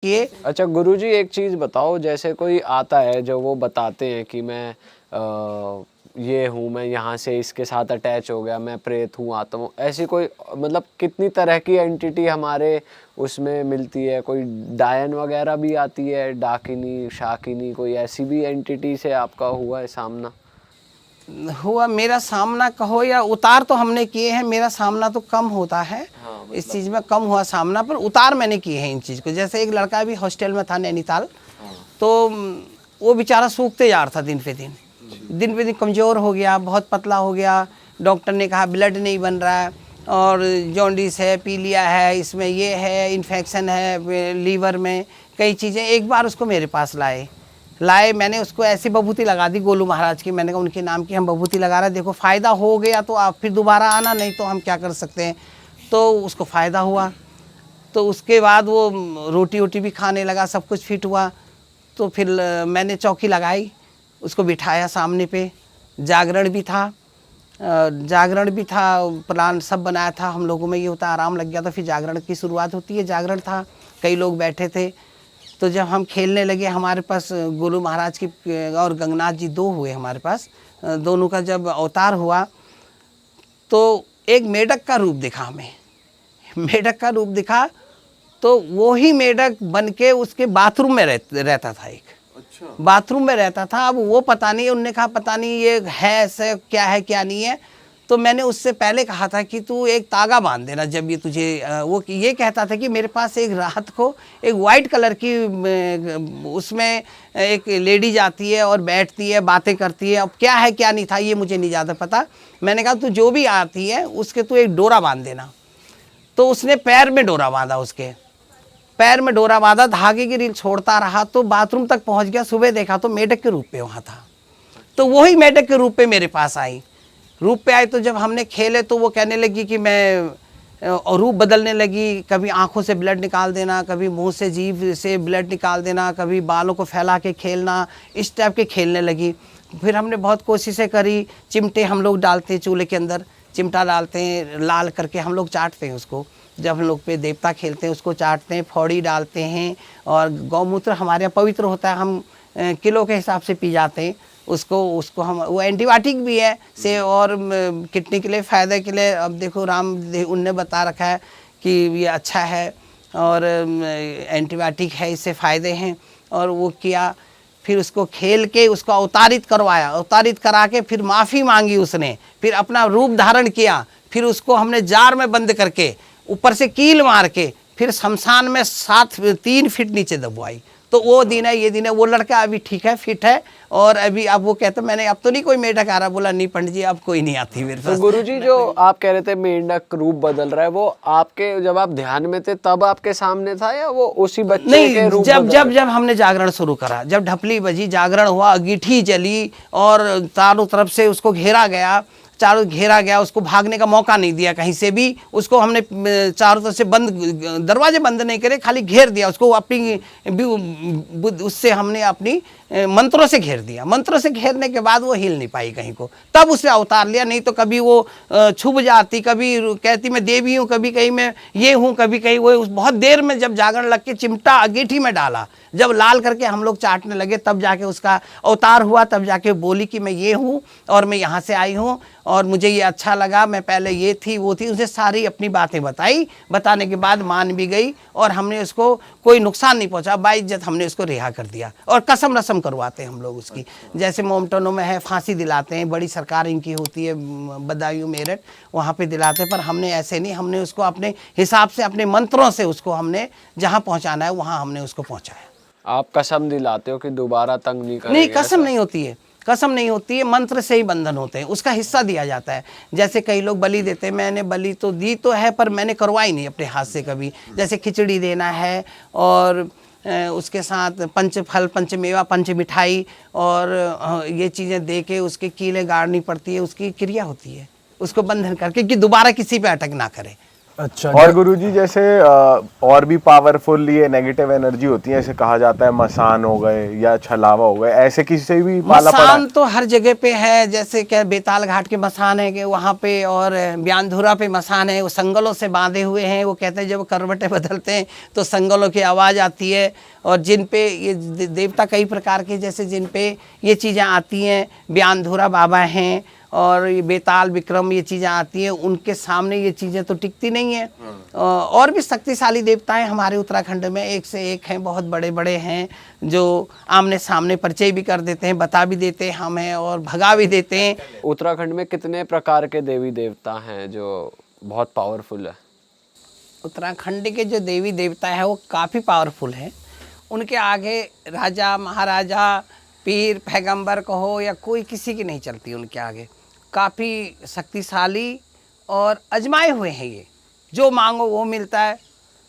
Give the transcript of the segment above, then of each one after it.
ये अच्छा गुरुजी, एक चीज़ बताओ, जैसे कोई आता है जो वो बताते हैं कि मैं ये हूँ, मैं यहाँ से इसके साथ अटैच हो गया, मैं प्रेत हूँ, आत्मा हूँ, ऐसी कोई मतलब कितनी तरह की एंटिटी हमारे उसमें मिलती है? कोई डायन वगैरह भी आती है, डाकिनी शाकिनी, कोई ऐसी भी एंटिटी से आपका हुआ है सामना? हुआ मेरा सामना कहो या उतार तो हमने किए हैं, मेरा सामना तो कम होता है। हाँ, इस चीज़ में कम हुआ सामना, पर उतार मैंने किए हैं इन चीज़ को। जैसे एक लड़का भी हॉस्टल में था नैनीताल, तो वो बेचारा सूखते जा रहा था दिन पे दिन कमज़ोर हो गया, बहुत पतला हो गया। डॉक्टर ने कहा ब्लड नहीं बन रहा है और जॉन्डिस है, पीलिया है, इसमें ये है, इन्फेक्शन है लीवर में, कई चीज़ें। एक बार उसको मेरे पास लाए, मैंने उसको ऐसी बभूति लगा दी गोलू महाराज की। मैंने कहा उनके नाम की हम बभूति लगा रहे हैं, देखो फ़ायदा हो गया तो आप फिर दोबारा आना, नहीं तो हम क्या कर सकते हैं। तो उसको फ़ायदा हुआ, तो उसके बाद वो रोटी वोटी भी खाने लगा, सब कुछ फिट हुआ। तो फिर मैंने चौकी लगाई, उसको बिठाया सामने पे, जागरण भी था, प्लान सब बनाया था हम लोगों में। ये होता आराम लग गया तो फिर जागरण की शुरुआत होती है। जागरण था, कई लोग बैठे थे। तो जब हम खेलने लगे, हमारे पास गोलू महाराज की और गंगनाथ जी दो हुए हमारे पास, दोनों का जब अवतार हुआ तो एक मेढक का रूप दिखा हमें। मेढक का रूप दिखा तो वो ही मेढक बन के उसके बाथरूम में रहता था एक। अच्छा। बाथरूम में रहता था। अब वो पता नहीं, उनने कहा पता नहीं ये है ऐसे, क्या है क्या नहीं है। तो मैंने उससे पहले कहा था कि तू एक तागा बांध देना जब ये तुझे वो ये कहता था कि मेरे पास एक रात को एक वाइट कलर की उसमें एक लेडी जाती है और बैठती है, बातें करती है। अब क्या है क्या नहीं था ये मुझे नहीं ज़्यादा पता। मैंने कहा तू जो भी आती है उसके तू एक डोरा बांध देना। तो उसने पैर में डोरा बांधा, उसके पैर में डोरा बांधा, धागे की रील छोड़ता रहा तो बाथरूम तक पहुंच गया। सुबह देखा तो मेढक के रूप पे वहाँ था। तो वही मेढक के रूप पे मेरे पास आई, तो जब हमने खेले तो वो कहने लगी कि मैं रूप बदलने लगी। कभी आंखों से ब्लड निकाल देना, कभी मुंह से जीभ से ब्लड निकाल देना, कभी बालों को फैला के खेलना, इस टाइप के खेलने लगी। फिर हमने बहुत कोशिशें करी। चिमटे हम लोग डालते हैं चूल्हे के अंदर, चिमटा डालते हैं, लाल करके हम लोग चाटते हैं उसको। जब हम लोग पे देवता खेलते हैं उसको चाटते हैं, फौड़ी डालते हैं। और गौमूत्र हमारे यहाँ पवित्र होता है, हम किलो के हिसाब से पी जाते हैं उसको हम। वो एंटीबायोटिक भी है से, और किडनी के लिए फ़ायदे के लिए। अब देखो उनने बता रखा है कि ये अच्छा है और एंटीबायोटिक है, इससे फ़ायदे हैं। और वो किया, फिर उसको खेल के उसको अवतारित करवाया, अवतारित करा के फिर माफ़ी मांगी उसने, फिर अपना रूप धारण किया। फिर उसको हमने जार में बंद करके ऊपर से कील मार के फिर शमशान में 3 फीट नीचे दबवाई। तो वो दिन है, ये दिन है। वो लड़का अभी ठीक है, फिट है। और अभी अब वो कहता मैंने अब तो नहीं कोई मेढक आ रहा। बोला नहीं पंडित जी अब कोई नहीं आती मेरे पास। तो गुरुजी, जो आप कह रहे थे मेंढक रूप बदल रहा है, वो आपके जब आप ध्यान में थे तब आपके सामने था या वो उसी बच्चे नहीं, के रूप जब हमने जागरण शुरू करा, जब ढपली बजी, जागरण हुआ, अंगीठी जली और चारों तरफ से उसको घेरा गया, उसको भागने का मौका नहीं दिया कहीं से भी। उसको हमने चारों तरफ से दरवाजे बंद नहीं करे, खाली घेर दिया उसको। उससे हमने अपनी मंत्रों से घेर दिया। मंत्रों से घेरने के बाद वो हिल नहीं पाई कहीं को, तब उसे अवतार लिया। नहीं तो कभी वो छुप जाती, कभी कहती मैं देवी हूँ, कभी कहीं मैं ये हूँ, कभी कहीं वो। बहुत देर में जब जागरण लग के चिमटा अंगीठी में डाला, जब लाल करके हम लोग चाटने लगे, तब जाके उसका अवतार हुआ। तब जाके बोली कि मैं ये हूँ और मैं यहाँ से आई हूँ और मुझे ये अच्छा लगा, मैं पहले ये थी वो थी। उसे सारी अपनी बातें बताई। बताने के बाद मान भी गई और हमने उसको कोई नुकसान नहीं पहुंचा, बाइज्जत हमने उसको रिहा कर दिया। और कसम रसम करवाते हैं हम लोग उसकी। जैसे मोमटनों में है, फांसी दिलाते हैं, बड़ी सरकार इनकी होती है बदायूं मेरठ, वहाँ पे दिलाते हैं। पर हमने ऐसे नहीं, हमने उसको अपने हिसाब से, अपने मंत्रों से उसको हमने जहाँ पहुँचाना है वहाँ हमने उसको पहुँचाया। आप कसम दिलाते हो कि दोबारा तंग नहीं करेंगे? नहीं, कसम नहीं होती है, कसम नहीं होती है, मंत्र से ही बंधन होते हैं। उसका हिस्सा दिया जाता है। जैसे कई लोग बलि देते हैं, मैंने बलि तो दी तो है पर मैंने करवाई नहीं अपने हाथ से कभी। जैसे खिचड़ी देना है और उसके साथ पंचफल, पंचमेवा, पंच मिठाई और ये चीज़ें दे के उसके कीलें गाड़नी पड़ती है। उसकी क्रिया होती है, उसको बंधन करके कि दोबारा किसी पे अटक ना करे। अच्छा। और गुरुजी जैसे और भी पावरफुल ये नेगेटिव एनर्जी होती है, ऐसे कहा जाता है मसान हो गए या छलावा हो गए, ऐसे किसी से भी पाला पड़ा मसान है? तो हर जगह पे है, जैसे क्या बेताल घाट के मसान है कि वहाँ पे, और ब्यानधुरा पे मसान है, वो संगलों से बांधे हुए हैं। वो कहते हैं जब करवटें बदलते हैं तो संगलों की आवाज़ आती है। और जिन पे ये देवता कई प्रकार के, जैसे जिन पे ये चीज़ें आती हैं, ब्यानधुरा बाबा हैं और ये बेताल विक्रम, ये चीज़ें आती हैं, उनके सामने ये चीज़ें तो टिकती नहीं हैं। और भी शक्तिशाली देवताएं हमारे उत्तराखंड में एक से एक हैं, बहुत बड़े बड़े हैं, जो आमने सामने परिचय भी कर देते हैं, बता भी देते हैं हमें और भगा भी देते हैं। उत्तराखंड में कितने प्रकार के देवी देवता हैं जो बहुत पावरफुल है? उत्तराखंड के जो देवी देवता है वो काफ़ी पावरफुल हैं। उनके आगे राजा महाराजा, पीर पैगंबर कहो या कोई, किसी की नहीं चलती उनके आगे। काफ़ी शक्तिशाली और अजमाए हुए हैं ये। जो मांगो वो मिलता है,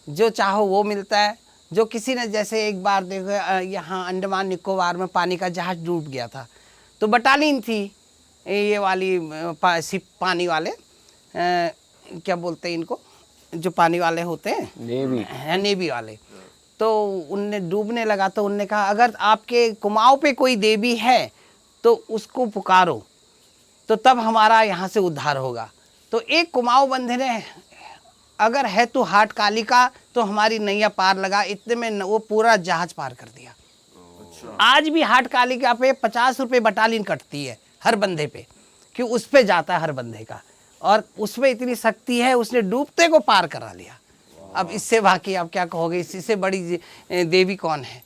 जो चाहो वो मिलता है। जो किसी ने, जैसे एक बार देखो यहाँ अंडमान निकोबार में पानी का जहाज़ डूब गया था, तो बटालियन थी ये वाली पानी वाले, क्या बोलते हैं इनको, जो पानी वाले होते हैं, नेवी, नेवी वाले। तो उनने डूबने लगा तो उनने कहा अगर आपके कुमाऊं पे कोई देवी है तो उसको पुकारो, तो तब हमारा यहाँ से उद्धार होगा। तो एक कुमाऊं बंधे ने, अगर है तो हाट कालिका तो हमारी नैया पार लगा, इतने में वो पूरा जहाज पार कर दिया। आज भी हाट कालिका पे 50 रुपये बटालियन कटती है हर बंदे पे, कि उस पे जाता है हर बंदे का, और उसमें इतनी शक्ति है, उसने डूबते को पार करा लिया। अब इससे बाकी आप क्या कहोगे, इससे बड़ी देवी कौन है?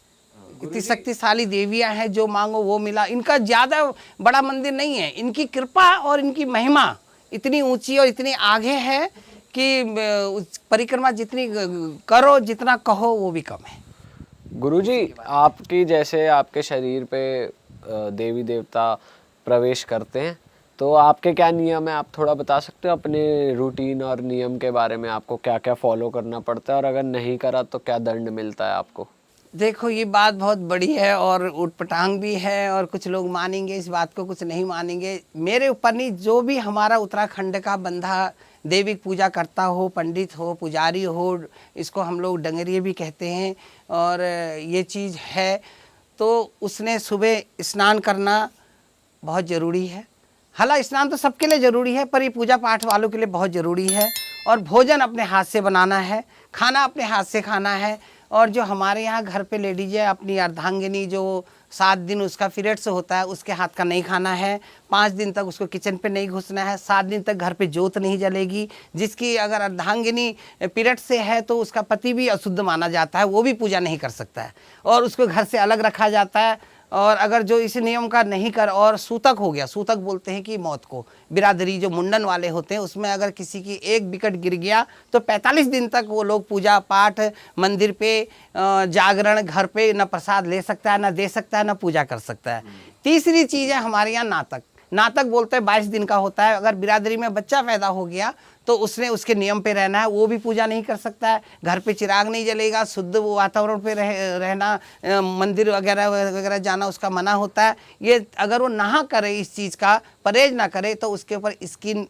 इतनी शक्तिशाली देवियां हैं, जो मांगो वो मिला। इनका ज़्यादा बड़ा मंदिर नहीं है, इनकी कृपा और इनकी महिमा इतनी ऊंची और इतनी आगे है कि परिक्रमा जितनी करो, जितना कहो वो भी कम है। गुरुजी, आपकी जैसे आपके शरीर पे देवी देवता प्रवेश करते हैं, तो आपके क्या नियम है? आप थोड़ा बता सकते हो अपने रूटीन और नियम के बारे में, आपको क्या क्या फॉलो करना पड़ता है, और अगर नहीं करा तो क्या दंड मिलता है आपको? देखो ये बात बहुत बड़ी है और उटपटांग भी है, और कुछ लोग मानेंगे इस बात को, कुछ नहीं मानेंगे। मेरे ऊपर नहीं, जो भी हमारा उत्तराखंड का बंधा देवी पूजा करता हो, पंडित हो, पुजारी हो, इसको हम लोग डंगरिये भी कहते हैं, और ये चीज़ है, तो उसने सुबह स्नान करना बहुत ज़रूरी है। हालांकि स्नान तो सबके लिए ज़रूरी है, पर ये पूजा पाठ वालों के लिए बहुत ज़रूरी है। और भोजन अपने हाथ से बनाना है, खाना अपने हाथ से खाना है। और जो हमारे यहाँ घर पे लेडीज है, अपनी अर्धांगिनी जो 7 दिन उसका पीरियड्स होता है, उसके हाथ का नहीं खाना है। 5 दिन तक उसको किचन पे नहीं घुसना है। 7 दिन तक घर पे जोत नहीं जलेगी। जिसकी अगर अर्धांगिनी पीरियड से है तो उसका पति भी अशुद्ध माना जाता है, वो भी पूजा नहीं कर सकता है, और उसको घर से अलग रखा जाता है। और अगर जो इस नियम का नहीं कर, और सूतक हो गया, सूतक बोलते हैं कि मौत को, बिरादरी जो मुंडन वाले होते हैं उसमें अगर किसी की एक विकेट गिर गया तो 45 दिन तक वो लोग पूजा पाठ, मंदिर पे जागरण, घर पे न प्रसाद ले सकता है, न दे सकता है, न पूजा कर सकता है। तीसरी चीज़ है हमारे यहाँ नातक। नातक बोलते हैं 22 दिन का होता है। अगर बिरादरी में बच्चा पैदा हो गया तो उसने उसके नियम पे रहना है, वो भी पूजा नहीं कर सकता है। घर पे चिराग नहीं जलेगा, शुद्ध वातावरण पे रहना, मंदिर वगैरह वगैरह जाना उसका मना होता है। ये अगर वो ना करे, इस चीज़ का परहेज ना करे, तो उसके ऊपर स्किन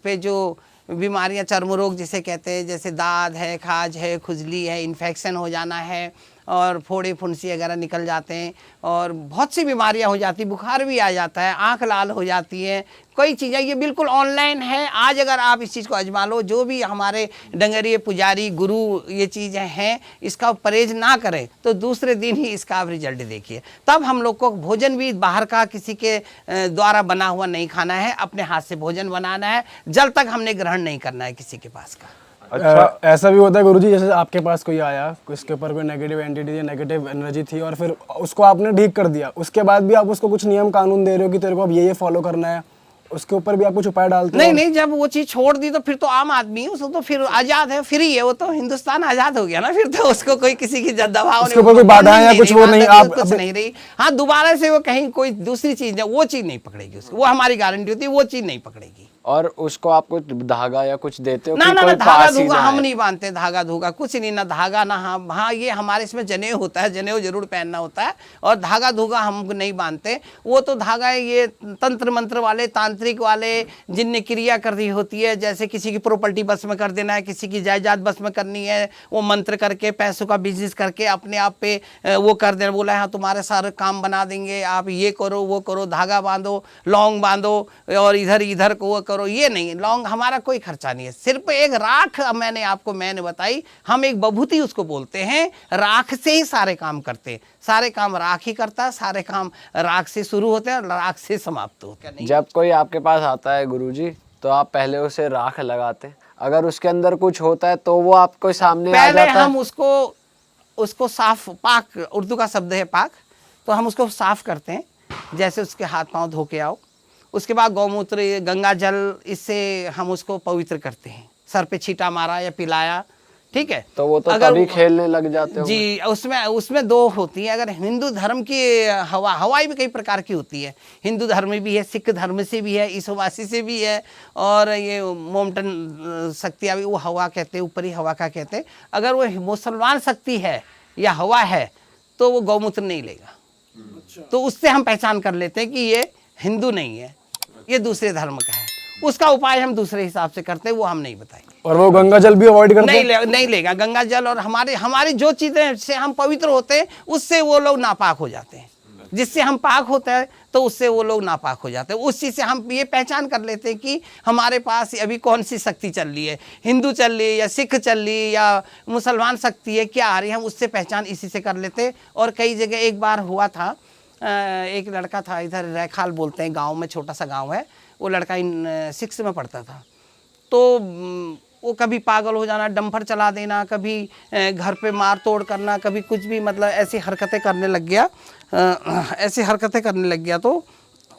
पे जो बीमारियां, चर्म रोग जिसे कहते हैं, जैसे दाद है, खाज है, खुजली है, इन्फेक्शन हो जाना है, और फोड़े फुंसी वगैरह निकल जाते हैं, और बहुत सी बीमारियां हो जाती, बुखार भी आ जाता है, आंख लाल हो जाती है, कई चीज़ें। ये बिल्कुल ऑनलाइन है। आज अगर आप इस चीज़ को आजमा लो, जो भी हमारे डंगरिये पुजारी गुरु ये चीज़ें हैं, इसका परहेज ना करें तो दूसरे दिन ही इसका आप रिजल्ट देखिए। तब हम लोग को भोजन भी बाहर का किसी के द्वारा बना हुआ नहीं खाना है, अपने हाथ से भोजन बनाना है। जल तक हमने ग्रहण नहीं करना है किसी के पास का। अच्छा, ऐसा भी होता है गुरुजी, जैसे आपके पास कोई आया, उसके ऊपर कोई नेगेटिव एंटिटी या नेगेटिव एनर्जी थी, और फिर उसको आपने ठीक कर दिया, उसके बाद भी आप उसको कुछ नियम कानून दे रहे हो कि तेरे को अब ये फॉलो करना है, उसके ऊपर भी आप कुछ उपाय डालते हो? नहीं, जब वो चीज़ छोड़ दी तो फिर तो आम आदमी, उसको तो फिर आज़ाद है, फ्री है, वो तो हिंदुस्तान आज़ाद हो गया ना। फिर तो उसको कोई किसी की दबाव उसके ऊपर कोई बाधा या कुछ वो नहीं, आप कुछ नहीं रही। हाँ, दोबारा से वो कहीं कोई दूसरी चीज़, वो चीज़ नहीं पकड़ेगी उसको, वो हमारी गारंटी होती है, वो चीज़ नहीं पकड़ेगी। और उसको आप कुछ धागा या कुछ देते हो ना कि ना ना, कोई धागा पास ही धूगा ना हम आए? नहीं बांधते, धागा धूगा कुछ नहीं, ना धागा ना, हाँ ये हमारे इसमें जनेऊ होता है, जनेऊ जरूर पहनना होता है, और धागा धूगा हम नहीं बांधते। वो तो धागा ये तंत्र मंत्र वाले, तांत्रिक वाले, जिनने क्रिया कर रही होती है, जैसे किसी की प्रॉपर्टी बस में कर देना है, किसी की जायदाद बस में करनी है, वो मंत्र करके पैसों का बिजनेस करके अपने आप पे वो कर देना, बोला हाँ तुम्हारे सारे काम बना देंगे, आप ये करो वो करो, धागा बांधो, लौंग बांधो, और इधर इधर को वो करो, ये नहीं, लौंग हमारा कोई खर्चा नहीं है, सिर्फ एक राख मैंने बताई, हम एक बभूति उसको बोलते हैं, राख से ही सारे काम करते हैं, सारे काम राख ही करता है, सारे काम राख से शुरू होते हैं और राख से समाप्त होते हैं। जब कोई आपके पास आता है गुरुजी, तो आप पहले उसे राख लगाते हैं, अगर उसके अंदर कुछ होता है तो वो आपको सामने आ पहले जाता हम है? उसको साफ, पाक उर्दू का शब्द है पाक, तो हम उसको साफ करते हैं, जैसे उसके हाथ पांव धो के आओ, उसके बाद गौमूत्र गंगा जल, इससे हम उसको पवित्र करते हैं, सर पे छींटा मारा या पिलाया, ठीक है। तो वो तो अगर तभी खेलने लग जाते हो? जी, उसमें दो होती है, अगर हिंदू धर्म की हवाई भी कई प्रकार की होती है, हिंदू धर्म में भी है, सिख धर्म से भी है, ईसोवासी से भी है, और ये मोमटन शक्तियाँ भी, वो हवा कहते हैं, ऊपरी हवा का कहते हैं। अगर वो मुसलमान शक्ति है या हवा है तो वो गौमूत्र नहीं लेगा, तो उससे हम पहचान कर लेते हैं कि ये हिंदू नहीं है, ये दूसरे धर्म का है। उसका उपाय हम दूसरे हिसाब से करते हैं, वो हम नहीं बताएंगे। और वो गंगा जल भी अवॉइड करते हैं? नहीं लेगा गंगा जल, और हमारी जो चीजें से हम पवित्र होते हैं उससे वो लोग नापाक हो जाते हैं, जिससे हम पाक होते हैं तो उससे वो लोग नापाक हो जाते हैं। उस चीज़ से हम ये पहचान कर लेते हैं कि हमारे पास अभी कौन सी शक्ति चल रही है, हिंदू चल रही है या सिख चल रही है या मुसलमान शक्ति है, क्या आ रही है, हम उससे पहचान इसी से कर लेते हैं। और कई जगह एक बार हुआ था, एक लड़का था, इधर रैखाल बोलते हैं गाँव में, छोटा सा गाँव है, वो लड़का 6 में पढ़ता था, तो वो कभी पागल हो जाना, डंपर चला देना, कभी घर पे मार तोड़ करना, कभी कुछ भी, मतलब ऐसी हरकतें करने लग गया। तो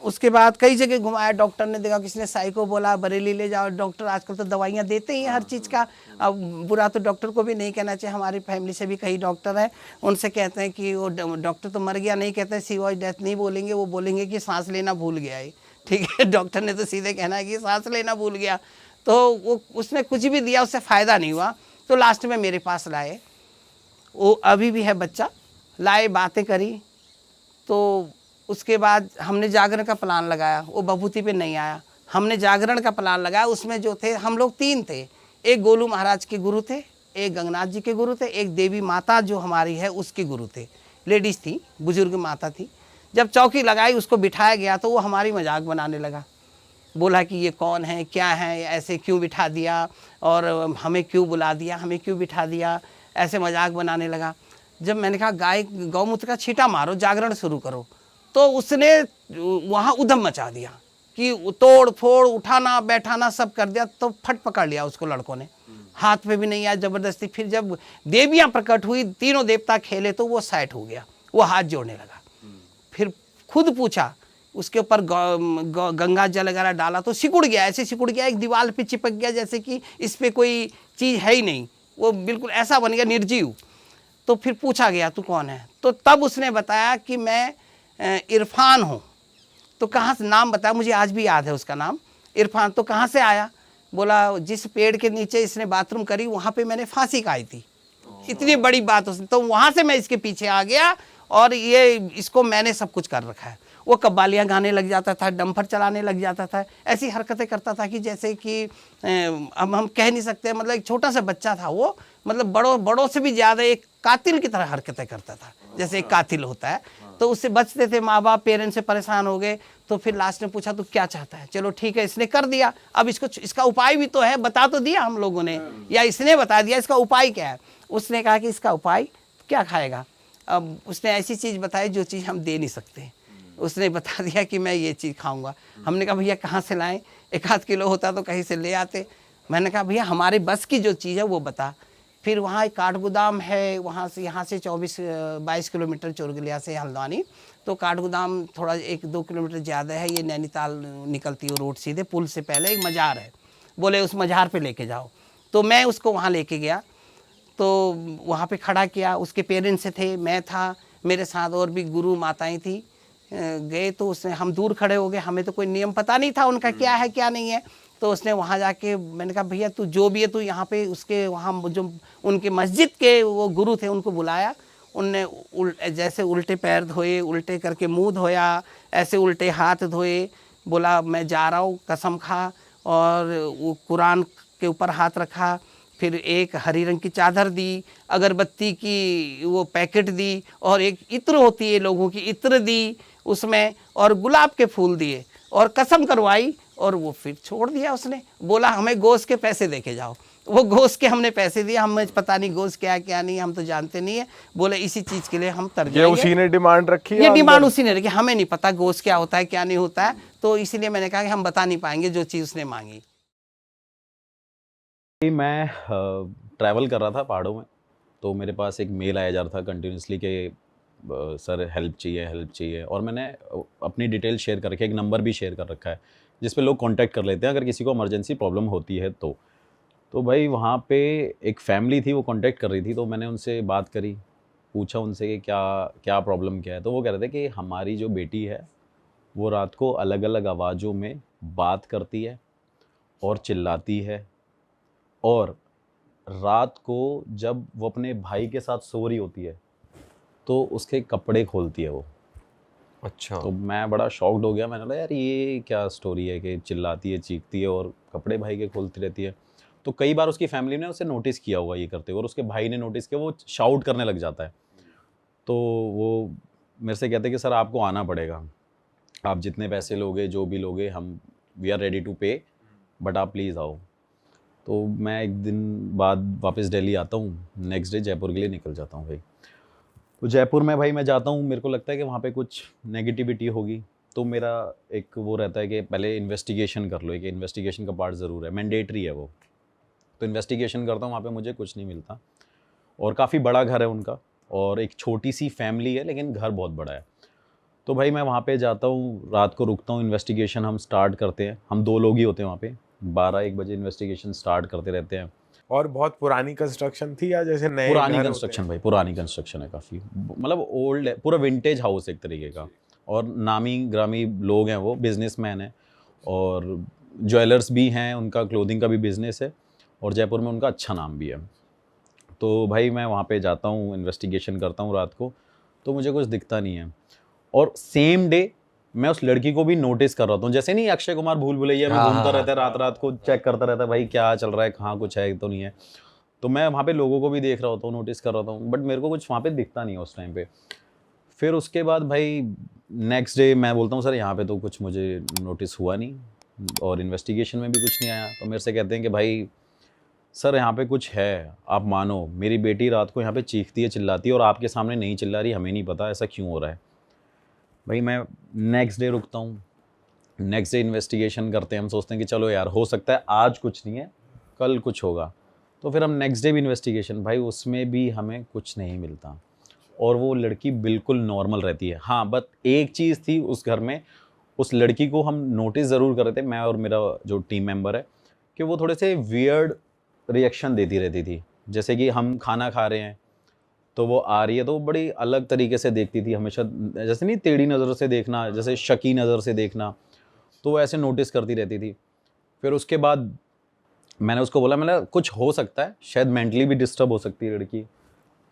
उसके बाद कई जगह घुमाया, डॉक्टर ने देखा, किसी ने साइको बोला बरेली ले जाओ, डॉक्टर आजकल तो दवाइयाँ देते ही हैं हर चीज़ का। अब बुरा तो डॉक्टर को भी नहीं कहना चाहिए, हमारी फैमिली से भी कई डॉक्टर हैं, उनसे कहते हैं कि वो डॉक्टर तो मर गया नहीं कहते, सीरियस डेथ नहीं बोलेंगे, वो बोलेंगे कि सांस लेना भूल गया है, ठीक है। डॉक्टर ने तो सीधे कहना है कि सांस लेना भूल गया, तो वो उसने कुछ भी दिया, उससे फ़ायदा नहीं हुआ। तो लास्ट में मेरे पास लाए, वो अभी भी है बच्चा, लाए, बातें करी, तो उसके बाद हमने जागरण का प्लान लगाया, वो बभूति पे नहीं आया, हमने जागरण का प्लान लगाया। उसमें जो थे, हम लोग 3 थे, एक गोलू महाराज के गुरु थे, एक गंगनाथ जी के गुरु थे, एक देवी माता जो हमारी है उसके गुरु थे, लेडीज़ थी, बुजुर्ग माता थी। जब चौकी लगाई, उसको बिठाया गया, तो वो हमारी मजाक बनाने लगा, बोला कि ये कौन है, क्या है, ऐसे क्यों बिठा दिया, और हमें क्यों बुला दिया, हमें क्यों बिठा दिया, ऐसे मजाक बनाने लगा। जब मैंने कहा गाय गौमूत्र का छींटा मारो, जागरण शुरू करो, तो उसने वहाँ उधम मचा दिया कि तोड़ फोड़, उठाना बैठाना सब कर दिया। तो फट पकड़ लिया उसको लड़कों ने, हाथ पे भी नहीं आया, ज़बरदस्ती। फिर जब देवियाँ प्रकट हुई, तीनों देवता खेले, तो वो साइड हो गया, वो हाथ जोड़ने लगा। फिर खुद पूछा, उसके ऊपर गंगा जल वगैरह डाला, तो सिकुड़ गया, ऐसे सिकुड़ गया, एक दीवार पे चिपक गया, जैसे कि इस पे कोई चीज़ है ही नहीं, वो बिल्कुल ऐसा बन गया, निर्जीव। तो फिर पूछा गया तू कौन है, तो तब उसने बताया कि मैं इरफान हूँ। तो कहाँ से, नाम बताया, मुझे आज भी याद है उसका नाम, इरफान। तो कहाँ से आया, बोला जिस पेड़ के नीचे इसने बाथरूम करी, वहाँ पे मैंने फांसी खाई थी। इतनी बड़ी बात उसने, तो वहाँ से मैं इसके पीछे आ गया, और ये इसको मैंने सब कुछ कर रखा है। वो कव्वालियाँ गाने लग जाता था, डंपर चलाने लग जाता था, ऐसी हरकतें करता था कि जैसे कि अब हम कह नहीं सकते, मतलब एक छोटा सा बच्चा था वो, मतलब बड़ों से भी ज़्यादा एक कातिल की तरह हरकतें करता था, जैसे एक कातिल होता है। तो उससे बचते थे, माँ बाप पेरेंट्स से परेशान हो गए। तो फिर लास्ट में पूछा तू क्या चाहता है, चलो ठीक है, इसने कर दिया, अब इसका उपाय भी तो है, बता तो दिया हम लोगों ने, या इसने बता दिया, इसका उपाय क्या है। उसने कहा कि इसका उपाय क्या खाएगा। अब उसने ऐसी चीज़ बताई जो चीज़ हम दे नहीं सकते। उसने बता दिया कि मैं ये चीज़ खाऊंगा। हमने कहा भैया कहाँ से लाएं, 1-8 किलो होता तो कहीं से ले आते। मैंने कहा भैया हमारे बस की जो चीज़ है वो बता। फिर वहाँ एक काठगोदाम है, वहाँ से यहाँ से 24-22 किलोमीटर चोरगलिया से हल्द्वानी। तो काठगोदाम थोड़ा 1-2 किलोमीटर ज़्यादा है, ये नैनीताल निकलती है रोड, सीधे पुल से पहले एक मज़ार है, बोले उस मज़ार पे लेके जाओ। तो मैं उसको वहाँ लेके गया, तो वहाँ पे खड़ा किया, उसके पेरेंट्स थे, मैं था, मेरे साथ और भी गुरु माताएं थी। गए तो उसने, हम दूर खड़े हो गए, हमें तो कोई नियम पता नहीं था उनका क्या है क्या नहीं है। तो तो उसने वहाँ जाके, मैंने कहा भैया तू जो भी है तू यहाँ पे उसके वहाँ जो उनके मस्जिद के वो गुरु थे उनको बुलाया। उनने जैसे उल्टे पैर धोए, उल्टे करके मुंह धोया, ऐसे उल्टे हाथ धोए, बोला मैं जा रहा हूँ, कसम खा, और वो कुरान के ऊपर हाथ रखा, फिर एक हरी रंग की चादर दी, अगरबत्ती की वो पैकेट दी, और एक इत्र होती है लोगों की, इत्र दी उसमें, और गुलाब के फूल दिए, और कसम करवाई, और वो फिर छोड़ दिया उसने। बोला हमें गोश्त के पैसे देके जाओ। वो गोश्त के हमने पैसे दिए, हमें पता नहीं गोश्त क्या क्या नहीं, हम तो जानते नहीं है। बोले इसी चीज़ के लिए हम तर ये जाएंगे। उसी ने डिमांड रखी ये है डिमांड अंदर? उसी ने रखी, हमें नहीं पता गोश्त क्या होता है क्या नहीं होता है, तो इसीलिए मैंने कहा कि हम बता नहीं पाएंगे जो चीज़ उसने मांगी। मैं ट्रैवल कर रहा था पहाड़ों में, तो मेरे पास एक मेल आया जा रहा था कंटिन्यूसली कि सर हेल्प चाहिए, और मैंने अपनी डिटेल शेयर कर रखी है, एक नंबर भी शेयर कर रखा है जिस पे लोग कांटेक्ट कर लेते हैं अगर किसी को इमरजेंसी प्रॉब्लम होती है तो भाई वहाँ पे एक फैमिली थी, वो कांटेक्ट कर रही थी, तो मैंने उनसे बात करी, पूछा उनसे कि क्या प्रॉब्लम क्या है। तो वो कह रहे थे कि हमारी जो बेटी है वो रात को अलग अलग आवाज़ों में बात करती है और चिल्लाती है, और रात को जब वो अपने भाई के साथ सो रही होती है तो उसके कपड़े खोलती है वो। अच्छा। तो मैं बड़ा शॉक्ड हो गया, मैंने बोला यार ये क्या स्टोरी है कि चिल्लाती है, चीखती है और कपड़े भाई के खोलती रहती है। तो कई बार उसकी फैमिली ने उसे नोटिस किया होगा ये करते हुए, और उसके भाई ने नोटिस किया, वो शाउट करने लग जाता है। तो वो मेरे से कहते हैं कि सर आपको आना पड़ेगा, आप जितने पैसे लोगे जो भी लोगे हम वी आर रेडी टू पे, बट आप प्लीज़ आओ। तो मैं एक दिन बाद वापस दिल्ली आता हूँ, नेक्स्ट डे जयपुर के लिए निकल जाता हूँ भाई। तो जयपुर में भाई मैं जाता हूँ, मेरे को लगता है कि वहाँ पे कुछ नेगेटिविटी होगी, तो मेरा एक वो रहता है कि पहले इन्वेस्टिगेशन कर लो, एक इन्वेस्टिगेशन का पार्ट ज़रूर है, मैंडेटरी है वो। तो इन्वेस्टिगेशन करता हूँ, वहाँ पे मुझे कुछ नहीं मिलता, और काफ़ी बड़ा घर है उनका, और एक छोटी सी फैमिली है लेकिन घर बहुत बड़ा है। तो भाई मैं वहाँ पे जाता हूँ, रात को रुकता हूँ, इन्वेस्टिगेशन हम स्टार्ट करते हैं, हम 2 लोग ही होते हैं वहाँ पे, 12-1 बजे इन्वेस्टिगेशन स्टार्ट करते रहते हैं। और बहुत पुरानी कंस्ट्रक्शन थी या जैसे नए पुरानी घर कंस्ट्रक्शन होते भाई, पुरानी कंस्ट्रक्शन है काफ़ी, मतलब ओल्ड है, पूरा विंटेज हाउस एक तरीके का, और नामी ग्रामी लोग हैं, वो बिजनेसमैन हैं, और ज्वेलर्स भी हैं, उनका क्लोथिंग का भी बिजनेस है, और जयपुर में उनका अच्छा नाम भी है। तो भाई मैं वहाँ पे जाता हूँ, इन्वेस्टिगेशन करता हूँ रात को, तो मुझे कुछ दिखता नहीं है, और सेम डे मैं उस लड़की को भी नोटिस कर रहा हूँ, जैसे नहीं अक्षय कुमार भूल भुलैया में घूमता रहता है, रात रात को चेक करता रहता है भाई क्या चल रहा है, कहाँ कुछ है तो नहीं है। तो मैं वहाँ पे लोगों को भी देख रहा होता हूँ, नोटिस कर रहा हूँ, बट मेरे को कुछ वहाँ पे दिखता नहीं है उस टाइम पे। फिर उसके बाद भाई नेक्स्ट डे मैं बोलता हूँ सर यहाँ पे तो कुछ मुझे नोटिस हुआ नहीं, और इन्वेस्टिगेशन में भी कुछ नहीं आया। तो मेरे से कहते हैं कि भाई सर यहाँ पे कुछ है, आप मानो मेरी बेटी रात को यहाँ पे चीखती है, चिल्लाती है, और आपके सामने नहीं चिल्ला रही, हमें नहीं पता ऐसा क्यों हो रहा है। भाई मैं नेक्स्ट डे रुकता हूँ, नेक्स्ट डे इन्वेस्टिगेशन करते हैं, हम सोचते हैं कि चलो यार हो सकता है आज कुछ नहीं है, कल कुछ होगा। तो फिर हम नेक्स्ट डे भी इन्वेस्टिगेशन, भाई उसमें भी हमें कुछ नहीं मिलता, और वो लड़की बिल्कुल नॉर्मल रहती है। हाँ बट एक चीज़ थी उस घर में, उस लड़की को हम नोटिस ज़रूर कर रहे थे, मैं और मेरा जो टीम मेंबर है, कि वो थोड़े से वियर्ड रिएक्शन देती रहती थी। जैसे कि हम खाना खा रहे हैं तो वो आ रही है तो वो बड़ी अलग तरीके से देखती थी हमेशा, जैसे नहीं टेढ़ी नज़र से देखना, जैसे शकी नज़र से देखना, तो वो ऐसे नोटिस करती रहती थी। फिर उसके बाद मैंने उसको बोला, मैंने कुछ हो सकता है, शायद मेंटली भी डिस्टर्ब हो सकती है लड़की,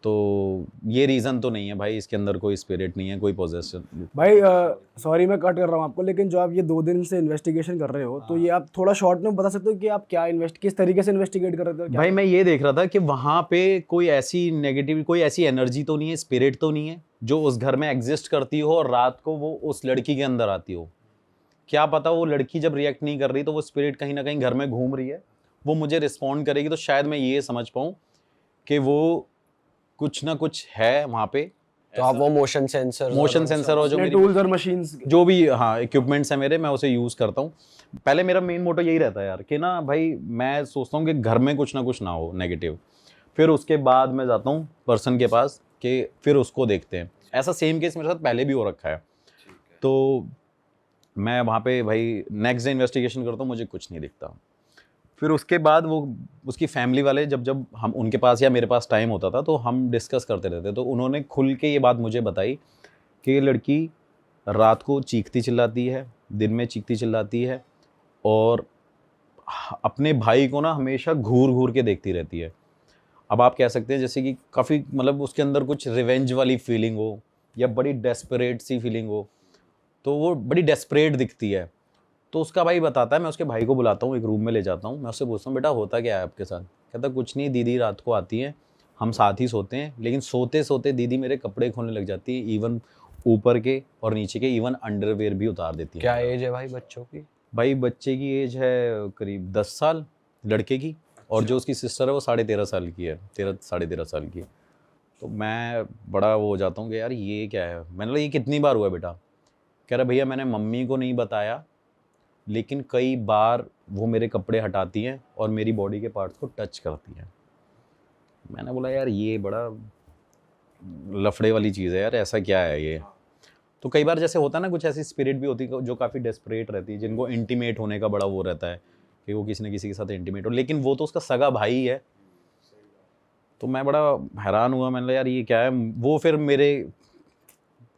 तो ये रीज़न तो नहीं है भाई, इसके अंदर कोई स्पिरिट नहीं है, कोई पोजेशन। भाई सॉरी मैं कट कर रहा हूँ आपको, लेकिन जो आप ये 2 दिन से इन्वेस्टिगेशन कर रहे हो, तो ये आप थोड़ा शॉर्ट में बता सकते हो कि आप क्या किस तरीके से इन्वेस्टिगेट कर रहे थे? भाई मैं ये देख रहा था कि वहाँ पे कोई ऐसी नेगेटिव, कोई ऐसी एनर्जी तो नहीं है, स्पिरिट तो नहीं है जो उस घर में एग्जिस्ट करती हो और रात को वो उस लड़की के अंदर आती हो। क्या पता वो लड़की जब रिएक्ट नहीं कर रही तो वो स्पिरिट कहीं ना कहीं घर में घूम रही है, वो मुझे रिस्पॉन्ड करेगी, तो शायद मैं ये समझ पाऊँ कि वो कुछ ना कुछ है वहाँ पे। तो आप वो मोशन सेंसर और जो मेरी टूल्स और मशीन्स जो भी हाँ इक्विपमेंट्स है मेरे, मैं उसे यूज़ करता हूँ। पहले मेरा मेन मोटो यही रहता है यार कि ना भाई मैं सोचता हूँ कि घर में कुछ ना कुछ ना हो नेगेटिव, फिर उसके बाद मैं जाता हूँ पर्सन के पास कि फिर उसको देखते हैं। ऐसा सेम केस मेरे साथ पहले भी हो रखा है। तो मैं वहाँ पे भाई नेक्स्ट डे इन्वेस्टिगेशन करता हूँ, मुझे कुछ नहीं दिखता। फिर उसके बाद वो उसकी फैमिली वाले जब हम उनके पास या मेरे पास टाइम होता था तो हम डिस्कस करते रहते, तो उन्होंने खुल के ये बात मुझे बताई कि ये लड़की रात को चीखती चिल्लाती है, दिन में चीखती चिल्लाती है, और अपने भाई को ना हमेशा घूर घूर के देखती रहती है। अब आप कह सकते हैं जैसे कि काफ़ी मतलब उसके अंदर कुछ रिवेंज वाली फीलिंग हो या बड़ी डेस्परेट सी फीलिंग हो, तो वो बड़ी डेस्परेट दिखती है। तो उसका भाई बताता है, मैं उसके भाई को बुलाता हूँ, एक रूम में ले जाता हूँ, मैं उससे पूछता हूँ बेटा होता क्या है आपके साथ? कहता कुछ नहीं, दीदी रात को आती है, हम साथ ही सोते हैं, लेकिन सोते सोते दीदी मेरे कपड़े खोलने लग जाती है, इवन ऊपर के और नीचे के, इवन अंडरवेयर भी उतार देती है। क्या एज है भाई बच्चों की? भाई बच्चे की एज है करीब 10 साल लड़के की, और जो उसकी सिस्टर है वो 13.5 साल की है, 13 साल की। तो मैं बड़ा वो हो जाता हूँ कि यार ये क्या है। मैंने बोला ये कितनी बार हुआ बेटा? कह रहा भैया मैंने मम्मी को नहीं बताया, लेकिन कई बार वो मेरे कपड़े हटाती हैं और मेरी बॉडी के पार्ट्स को टच करती हैं। मैंने बोला यार ये बड़ा लफड़े वाली चीज़ है यार, ऐसा क्या है ये? तो कई बार जैसे होता है ना, कुछ ऐसी स्पिरिट भी होती है जो काफ़ी डेस्परेट रहती है, जिनको इंटीमेट होने का बड़ा वो रहता है कि वो किसी न किसी के साथ इंटीमेट हो, लेकिन वो तो उसका सगा भाई है। तो मैं बड़ा हैरान हुआ, मैंने बोला यार ये क्या है। वो फिर मेरे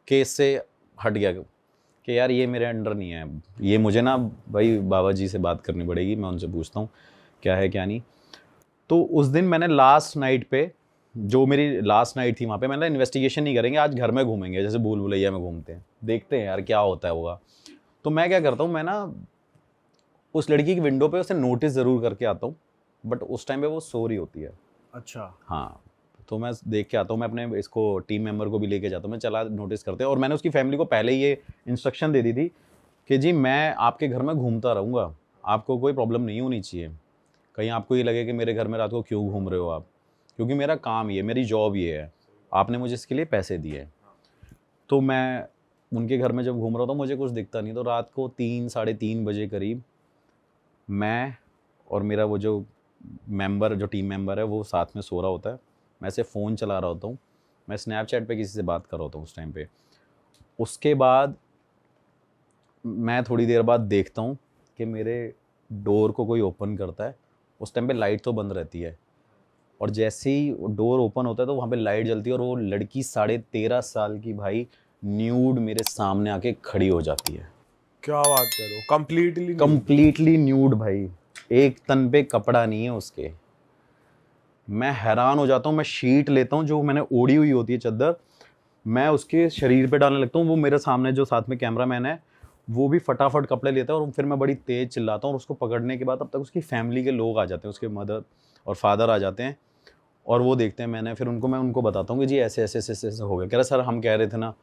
केस से हट गया कि यार ये मेरे अंडर नहीं है, ये मुझे ना भाई बाबा जी से बात करनी पड़ेगी, मैं उनसे पूछता हूँ क्या है क्या नहीं। तो उस दिन मैंने लास्ट नाइट पे, जो मेरी लास्ट नाइट थी वहाँ पे, मैंने इन्वेस्टिगेशन नहीं करेंगे, आज घर में घूमेंगे जैसे भूल भुलैया में घूमते हैं, देखते हैं यार क्या होता है होगा। तो मैं क्या करता हूँ, मैं ना उस लड़की की विंडो पे उसे नोटिस ज़रूर करके आता हूँ, बट उस टाइम पे वो सो रही होती है। अच्छा। हाँ, तो मैं देख के आता हूँ, मैं अपने इसको टीम मेंबर को भी लेके जाता हूँ, मैं चला नोटिस करते हैं। और मैंने उसकी फैमिली को पहले ही ये इंस्ट्रक्शन दे दी थी कि जी मैं आपके घर में घूमता रहूँगा, आपको कोई प्रॉब्लम नहीं होनी चाहिए। कहीं आपको ये लगे कि मेरे घर में रात को क्यों घूम रहे हो आप, क्योंकि मेरा काम ये, मेरी जॉब ये है, आपने मुझे इसके लिए पैसे दिए। तो मैं उनके घर में जब घूम रहा था मुझे कुछ दिखता नहीं, तो रात को 3 साढ़े 3 बजे करीब मैं और मेरा वो जो टीम मेंबर है वो साथ में सो रहा होता है, मैं ऐसे फ़ोन चला रहा होता हूँ, मैं स्नैपचैट पे किसी से बात कर रहा होता हूँ उस टाइम पे। उसके बाद मैं थोड़ी देर बाद देखता हूँ कि मेरे डोर को कोई ओपन करता है। उस टाइम पे लाइट तो बंद रहती है, और जैसे ही डोर ओपन होता है तो वहाँ पे लाइट जलती है, और वो लड़की 13.5 साल की भाई न्यूड मेरे सामने आके खड़ी हो जाती है। क्या बात कर रहे हो? कंप्लीटली न्यूड भाई, एक तन पे कपड़ा नहीं है उसके। मैं हैरान हो जाता हूँ, मैं शीट लेता हूँ जो मैंने ओढ़ी हुई होती है चद्दर, मैं उसके शरीर पे डालने लगता हूँ। वो मेरे सामने जो साथ में कैमरामैन है वो भी फटाफट कपड़े लेता है, और फिर मैं बड़ी तेज़ चिल्लाता हूँ, और उसको पकड़ने के बाद अब तक उसकी फैमिली के लोग आ जाते हैं, उसके मदर और फादर आ जाते हैं, और वो देखते हैं। मैं उनको बताता हूँ कि जी ऐसे ऐसे ऐसे ऐसे हो गया। कह रहे सर हम कह रहे थे ना,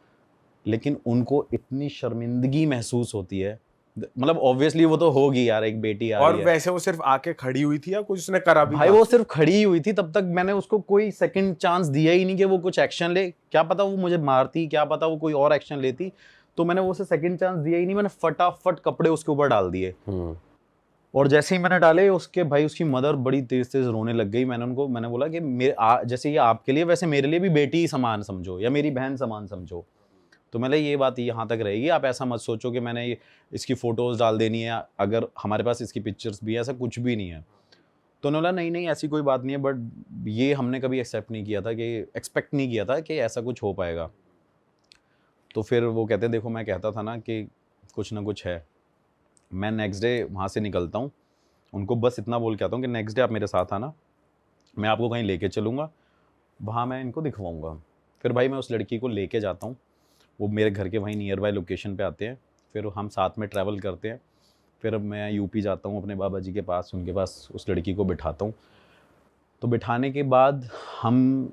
लेकिन उनको इतनी शर्मिंदगी महसूस होती है, मतलब ऑब्वियसली वो तो होगी यार, एक बेटी आ और रही है। वैसे वो सिर्फ आके खड़ी हुई थी या कुछ उसने करा भी भाई था? वो सिर्फ खड़ी ही हुई थी, तब तक मैंने उसको कोई सेकंड चांस दिया ही नहीं कि वो कुछ एक्शन ले। क्या पता वो मुझे मारती, क्या पता वो कोई और एक्शन लेती, तो मैंने उसे सेकंड चांस दिया ही नहीं। मैंने फटाफट कपड़े उसके ऊपर डाल दिए, और जैसे ही मैंने डाले उसकी मदर बड़ी तेज तेज रोने लग गई। मैंने बोला कि जैसे ये आपके लिए वैसे मेरे लिए भी बेटी समान समझो या मेरी बहन समान समझो। तो मैंने ये बात यहाँ तक रहेगी, आप ऐसा मत सोचो कि मैंने इसकी फ़ोटोज़ डाल देनी है, अगर हमारे पास इसकी पिक्चर्स भी है, ऐसा कुछ भी नहीं है। तो उन्होंने बोला नहीं नहीं ऐसी कोई बात नहीं है, बट ये हमने कभी एक्सेप्ट नहीं किया था, कि एक्सपेक्ट नहीं किया था कि ऐसा कुछ हो पाएगा। तो फिर वो कहते हैं देखो मैं कहता था ना कि कुछ ना कुछ है। मैं नेक्स्ट डे वहाँ से निकलता हूँ, उनको बस इतना बोल के आता हूँ कि नेक्स्ट डे आप मेरे साथ आना, मैं आपको कहीं लेके चलूँगा, वहाँ मैं इनको दिखवाऊँगा। फिर भाई मैं उस लड़की को लेके जाता हूँ, वो मेरे घर के वहीं नियर बाय लोकेशन पे आते हैं, फिर हम साथ में ट्रैवल करते हैं। फिर मैं यूपी जाता हूँ अपने बाबा जी के पास, उनके पास उस लड़की को बिठाता हूँ। तो बिठाने के बाद हम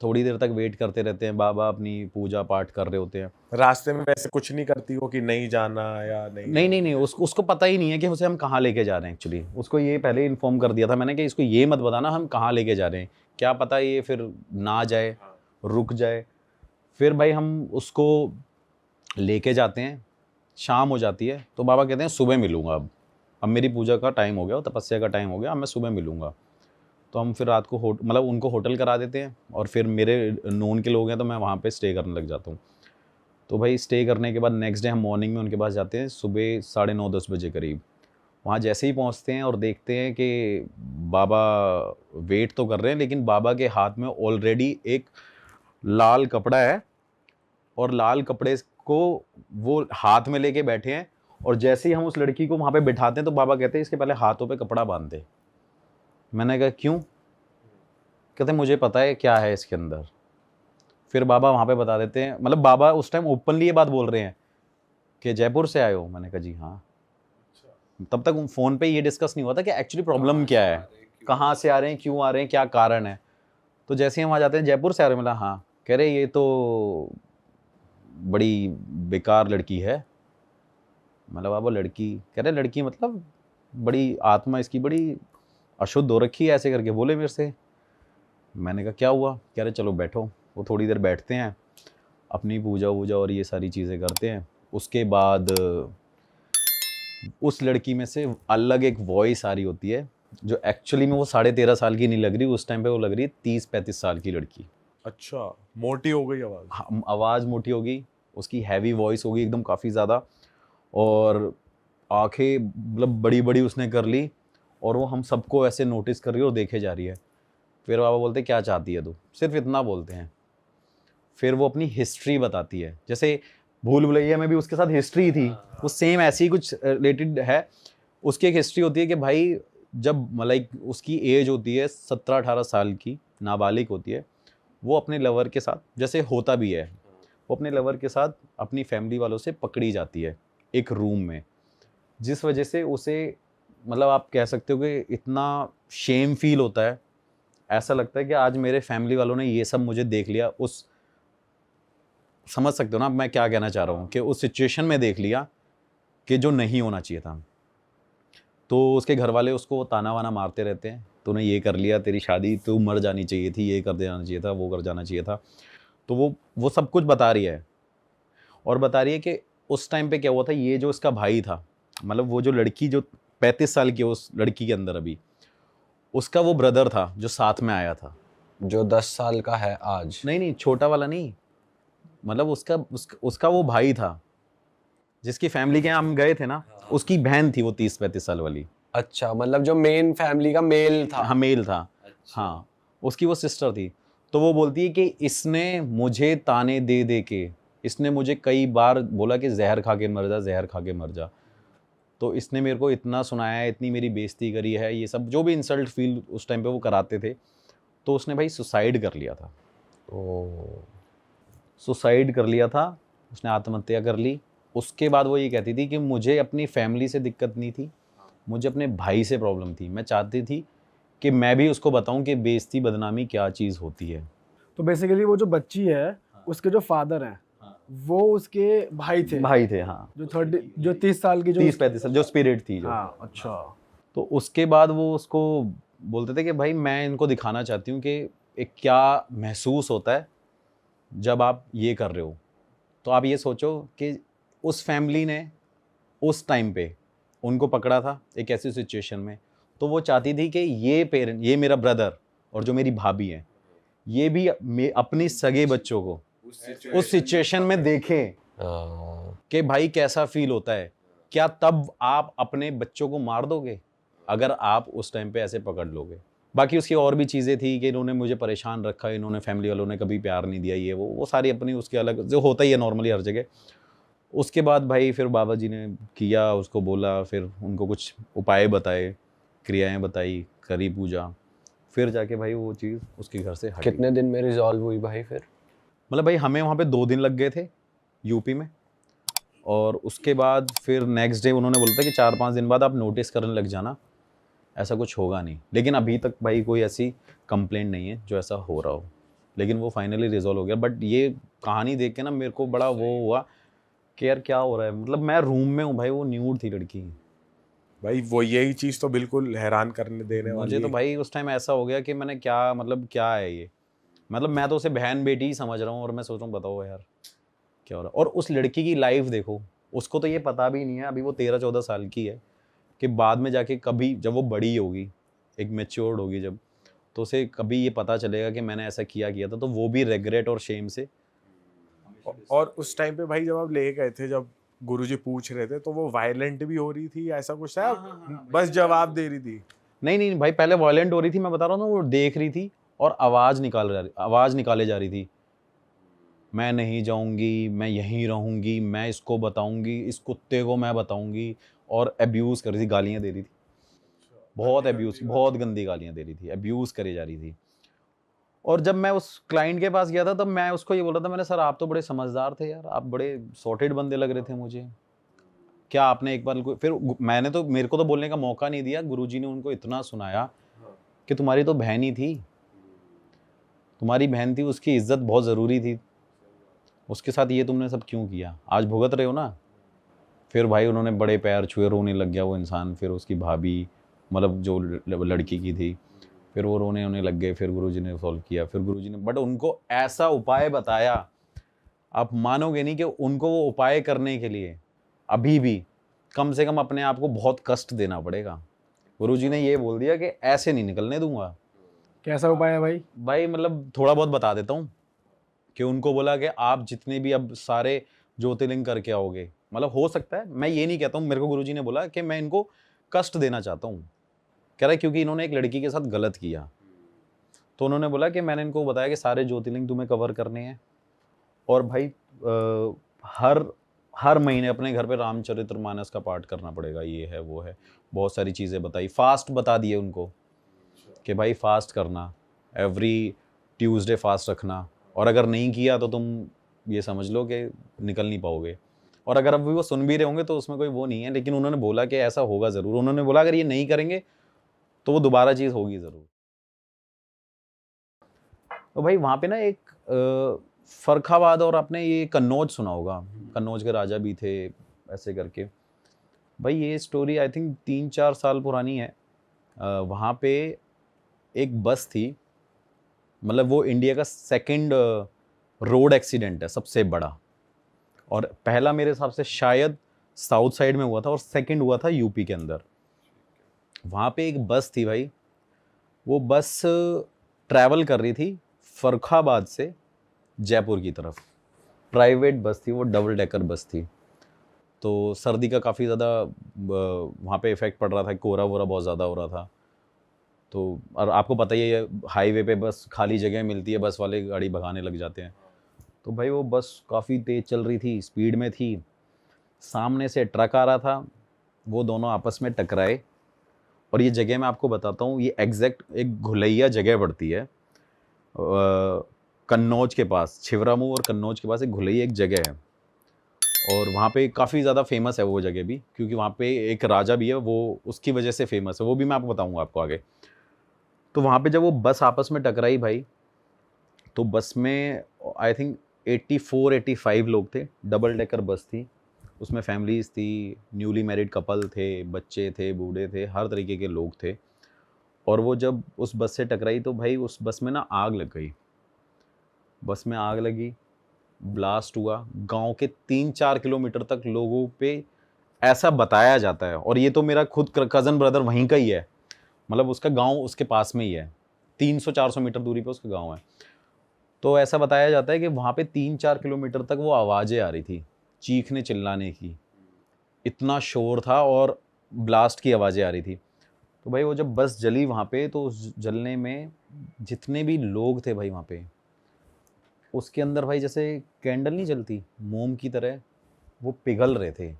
थोड़ी देर तक वेट करते रहते हैं, बाबा अपनी पूजा पाठ कर रहे होते हैं। रास्ते में वैसे कुछ नहीं करती हो कि नहीं जाना या नहीं, उसको पता ही नहीं है कि उसे हम कहाँ लेके जा रहे हैं। एक्चुअली उसको ये पहले इन्फॉर्म कर दिया था मैंने कि इसको ये मत बताना हम कहाँ लेके जा रहे हैं, क्या पता ये फिर ना जाए, रुक जाए। फिर भाई हम उसको लेके जाते हैं, शाम हो जाती है, तो बाबा कहते हैं सुबह मिलूँगा, अब मेरी पूजा का टाइम हो गया, तपस्या का टाइम हो गया, अब मैं सुबह मिलूँगा। तो हम फिर रात को मतलब उनको होटल करा देते हैं, और फिर मेरे नोन के लोग हैं तो मैं वहाँ पे स्टे करने लग जाता हूँ। तो भाई स्टे करने के बाद नेक्स्ट डे हम मॉर्निंग में उनके पास जाते हैं, सुबह 9:30-10 बजे करीब। वहाँ जैसे ही पहुँचते हैं और देखते हैं कि बाबा वेट तो कर रहे हैं, लेकिन बाबा के हाथ में ऑलरेडी एक लाल कपड़ा है, और लाल कपड़े को वो हाथ में लेके बैठे हैं, और जैसे ही हम उस लड़की को वहाँ पे बिठाते हैं तो बाबा कहते हैं इसके पहले हाथों पे कपड़ा बांध दे। मैंने कहा क्यों? कहते मुझे पता है क्या है इसके अंदर। फिर बाबा वहाँ पे बता देते हैं, मतलब बाबा उस टाइम ओपनली ये बात बोल रहे हैं कि जयपुर से आए हो। मैंने कहा जी हाँ। तब तक फ़ोन पे ये डिस्कस नहीं हुआ था कि एक्चुअली प्रॉब्लम क्या है, कहाँ से आ रहे हैं, क्यों आ रहे हैं, क्या कारण है। तो जैसे ही हम आ जाते हैं जयपुर से आ रहे हैं, मतलब हाँ। कह रहे ये तो बड़ी बेकार लड़की है। मतलब बाबा लड़की, कह रहे लड़की मतलब बड़ी आत्मा इसकी बड़ी अशुद्ध हो रखी है, ऐसे करके बोले मेरे से। मैंने कहा क्या हुआ? कह रहे चलो बैठो। वो थोड़ी देर बैठते हैं, अपनी पूजा वूजा और ये सारी चीज़ें करते हैं। उसके बाद उस लड़की में से अलग एक वॉइस आ रही होती है जो एक्चुअली में वो 13.5 साल की नहीं लग रही, उस टाइम पे वो लग रही है 30-35 साल की लड़की। अच्छा, मोटी हो गई आवाज। हाँ, आवाज़ मोटी होगी, उसकी हैवी वॉइस होगी एकदम काफ़ी ज़्यादा, और आंखें मतलब बड़ी बड़ी उसने कर ली, और वो हम सबको ऐसे नोटिस कर रही है और देखे जा रही है। फिर बाबा बोलते क्या चाहती है तू, सिर्फ इतना बोलते हैं। फिर वो अपनी हिस्ट्री बताती है, जैसे भूल भुलैया में भी उसके साथ हिस्ट्री थी, वो सेम ऐसी ही कुछ रिलेटेड है। उसकी एक हिस्ट्री होती है कि भाई जब लाइक उसकी एज होती है 17-18 साल की, नाबालिग होती है, वो अपने लवर के साथ, जैसे होता भी है, वो अपने लवर के साथ अपनी फैमिली वालों से पकड़ी जाती है एक रूम में, जिस वजह से उसे मतलब आप कह सकते हो कि इतना शेम फील होता है, ऐसा लगता है कि आज मेरे फैमिली वालों ने ये सब मुझे देख लिया। उस समझ सकते हो ना मैं क्या कहना चाह रहा हूँ, कि उस सिचुएशन में देख लिया कि जो नहीं होना चाहिए था। तो उसके घर वाले उसको ताना वाना मारते रहते हैं, तूने ये कर लिया, तेरी शादी, तू मर जानी चाहिए थी, ये कर देना चाहिए था, वो कर जाना चाहिए था। तो वो सब कुछ बता रही है, और बता रही है कि उस टाइम पे क्या हुआ था। ये जो इसका भाई था, मतलब वो जो लड़की जो 35 साल की उस लड़की के अंदर अभी, उसका वो ब्रदर था जो साथ में आया था। जो 10 साल का है आज। नहीं छोटा वाला नहीं, मतलब उसका वो भाई था जिसकी फैमिली के यहाँ हम गए थे ना, उसकी बहन थी वो 30-35 साल वाली। अच्छा, मतलब जो मेन फैमिली का मेल था। हाँ मेल था। हाँ, उसकी वो सिस्टर थी। तो वो बोलती है कि इसने मुझे ताने दे दे के, इसने मुझे कई बार बोला कि जहर खा के मर जा, जहर खा के मर जा। तो इसने मेरे को इतना सुनाया है, इतनी मेरी बेइज्जती करी है, ये सब जो भी इंसल्ट फील उस टाइम पे वो कराते थे। तो उसने भाई सुसाइड कर लिया था। सुसाइड कर लिया था उसने, आत्महत्या कर ली। उसके बाद वो ये कहती थी कि मुझे अपनी फैमिली से दिक्कत नहीं थी, मुझे अपने भाई से प्रॉब्लम थी। मैं चाहती थी कि मैं भी उसको बताऊं कि बेइज्जती बदनामी क्या चीज़ होती है। तो बेसिकली वो जो बच्ची है उसके जो फादर हैं वो उसके भाई थे। भाई थे हाँ, जो 30 साल की जो 30-35 साल जो स्पिरिट थी जो। हाँ अच्छा। तो उसके बाद वो उसको बोलते थे कि भाई मैं इनको दिखाना चाहती हूँ कि एक क्या महसूस होता है जब आप ये कर रहे हो। तो आप ये सोचो कि उस फैमिली ने उस टाइम पे उनको पकड़ा था एक ऐसी सिचुएशन में, तो वो चाहती थी कि ये मेरा ब्रदर और जो मेरी भाभी है, ये भी अपनी सगे बच्चों को उस सिचुएशन में देखें कि भाई कैसा फील होता है। क्या तब आप अपने बच्चों को मार दोगे अगर आप उस टाइम पे ऐसे पकड़ लोगे? बाकी उसकी और भी चीज़ें थी कि इन्होंने मुझे परेशान रखा, इन्होंने फैमिली वालों ने कभी प्यार नहीं दिया, ये वो सारी अपनी उसके अलग जो होता ही है नॉर्मली हर जगह। उसके बाद भाई फिर बाबा जी ने किया, उसको बोला, फिर उनको कुछ उपाय बताए, क्रियाएं बताई, करी पूजा, फिर जाके भाई वो चीज़ उसके घर से हटी। कितने दिन में रिजॉल्व हुई भाई फिर? मतलब भाई हमें वहाँ पे 2 दिन लग गए थे यूपी में, और उसके बाद फिर नेक्स्ट डे उन्होंने बोला था कि 4-5 दिन बाद आप नोटिस करने लग जाना, ऐसा कुछ होगा नहीं। लेकिन अभी तक भाई कोई ऐसी कंप्लेंट नहीं है जो ऐसा हो रहा हो, लेकिन वो फाइनली रिजॉल्व हो गया। बट ये कहानी देख के ना मेरे को बड़ा वो हुआ कि यार क्या हो रहा है। मतलब मैं रूम में हूँ भाई, वो न्यूड थी लड़की। भाई वो यही चीज तो बिल्कुल हैरान करने देने वाली मुझे तो भाई उस टाइम ऐसा हो गया कि मैंने क्या, मतलब क्या है ये, मतलब मैं तो उसे बहन बेटी ही समझ रहा हूँ, और मैं सोच रहा हूँ बताओ यार क्या हो रहा है। और उस लड़की की लाइफ देखो, उसको तो ये पता भी नहीं है, अभी वो 13-14 साल की है, कि बाद में जाके कभी जब वो बड़ी होगी, एक मैच्योर्ड होगी जब, तो उसे कभी ये पता चलेगा कि मैंने ऐसा किया था, तो वो भी रिग्रेट और शेम से। और उस टाइम पे भाई जब आप ले गए थे, जब गुरुजी पूछ रहे थे, तो वो वायलेंट भी हो रही थी, ऐसा कुछ था? बस जवाब दे रही थी? नहीं भाई, पहले वायलेंट हो रही थी, मैं बता रहा हूँ ना, वो देख रही थी और आवाज़ निकाले जा रही थी। मैं नहीं जाऊंगी, मैं यहीं रहूंगी, मैं इसको बताऊंगी, इस कुत्ते को मैं बताऊंगी, और अब्यूज़ कर रही थी, गालियाँ दे रही थी, बहुत अब्यूज़, बहुत गंदी गालियाँ दे रही थी, अब्यूज़ करे जा रही थी। और जब मैं उस क्लाइंट के पास गया था तब मैं उसको ये बोल रहा था, मैंने, सर आप तो बड़े समझदार थे यार, आप बड़े सॉर्टेड बंदे लग रहे थे मुझे, क्या आपने एक बार फिर मैंने तो, मेरे को तो बोलने का मौका नहीं दिया, गुरुजी ने उनको इतना सुनाया कि तुम्हारी तो बहन ही थी, तुम्हारी बहन थी, उसकी इज्जत बहुत ज़रूरी थी, उसके साथ ये तुमने सब क्यों किया, आज भुगत रहे हो ना। फिर भाई उन्होंने बड़े पैर छुए, रोने लग गया वो इंसान, फिर उसकी भाभी, मतलब जो लड़की की थी, फिर वो रोने होने लग गए, फिर गुरुजी ने सॉल्व किया, फिर गुरुजी ने, बट उनको ऐसा उपाय बताया, आप मानोगे नहीं कि उनको वो उपाय करने के लिए अभी भी कम से कम अपने आप को बहुत कष्ट देना पड़ेगा। गुरुजी ने ये बोल दिया कि ऐसे नहीं निकलने दूंगा। कैसा उपाय है भाई? भाई मतलब थोड़ा बहुत बता देता हूँ कि उनको बोला कि आप जितने भी अब सारे ज्योतिर्लिंग करके आओगे, मतलब हो सकता है, मैं ये नहीं कहता हूँ, मेरे को गुरुजी ने बोला कि मैं इनको कष्ट देना चाहता हूँ, कह रहा है क्योंकि इन्होंने एक लड़की के साथ गलत किया, तो उन्होंने बोला कि मैंने इनको बताया कि सारे ज्योतिर्लिंग तुम्हें कवर करने हैं, और भाई हर महीने अपने घर पे रामचरितमानस का पाठ करना पड़ेगा, ये है वो है, बहुत सारी चीज़ें बताई, फास्ट बता दिए उनको कि भाई फास्ट करना, एवरी ट्यूसडे फास्ट रखना, और अगर नहीं किया तो तुम ये समझ लो कि निकल नहीं पाओगे। और अगर अब भी वो सुन भी रहे होंगे तो उसमें कोई वो नहीं है, लेकिन उन्होंने बोला कि ऐसा होगा ज़रूर, उन्होंने बोला अगर ये नहीं करेंगे तो वो दोबारा चीज़ होगी ज़रूर। तो भाई वहाँ पे ना एक फर्रुखाबाद, और आपने ये कन्नौज सुना होगा, कन्नौज के राजा भी थे ऐसे करके, भाई ये स्टोरी आई थिंक 3-4 साल पुरानी है। वहाँ पे एक बस थी, मतलब वो इंडिया का सेकंड रोड एक्सीडेंट है सबसे बड़ा, और पहला मेरे हिसाब से शायद साउथ साइड में हुआ था और सेकंड हुआ था यूपी के अंदर। वहाँ पे एक बस थी भाई, वो बस ट्रैवल कर रही थी फर्रुखाबाद से जयपुर की तरफ, प्राइवेट बस थी वो, डबल डेकर बस थी। तो सर्दी का काफ़ी ज़्यादा वहाँ पे इफ़ेक्ट पड़ रहा था, कोहरा वोरा बहुत ज़्यादा हो रहा था, तो और आपको पता ही है हाईवे पे बस खाली जगह मिलती है, बस वाले गाड़ी भगाने लग जाते हैं। तो भाई वो बस काफ़ी तेज़ चल रही थी, स्पीड में थी, सामने से ट्रक आ रहा था, वो दोनों आपस में टकराए। और ये जगह मैं आपको बताता हूँ, ये एग्जैक्ट एक घुलैया जगह पड़ती है कन्नौज के पास, छिवरामऊ और कन्नौज के पास एक घुलैया एक जगह है, और वहाँ पे काफ़ी ज़्यादा फेमस है वो जगह भी, क्योंकि वहाँ पे एक राजा भी है, वो उसकी वजह से फेमस है, वो भी मैं आपको बताऊँगा आपको आगे। तो वहाँ पे जब वो बस आपस में टकराई भाई, तो बस में आई थिंक 84-85 लोग थे, डबल डेकर बस थी, उसमें फैमिलीज़ थी, न्यूली मैरिड कपल थे, बच्चे थे, बूढ़े थे, हर तरीके के लोग थे। और वो जब उस बस से टकराई तो भाई उस बस में ना आग लग गई, बस में आग लगी, ब्लास्ट हुआ, गांव के 3-4 किलोमीटर तक लोगों पे ऐसा बताया जाता है, और ये तो मेरा खुद कज़न ब्रदर वहीं का ही है, मतलब उसका गांव उसके पास में ही है, 300-400 मीटर दूरी पे उसका गांव है। तो ऐसा बताया जाता है कि वहाँ पे 3-4 किलोमीटर तक वो आवाज़ें आ रही थी, चीखने चिल्लाने की, इतना शोर था और ब्लास्ट की आवाज़ें आ रही थी। तो भाई वो जब बस जली वहाँ पे, तो उस जलने में जितने भी लोग थे भाई वहाँ पे, उसके अंदर भाई जैसे कैंडल नहीं जलती मोम की तरह, वो पिघल रहे थे,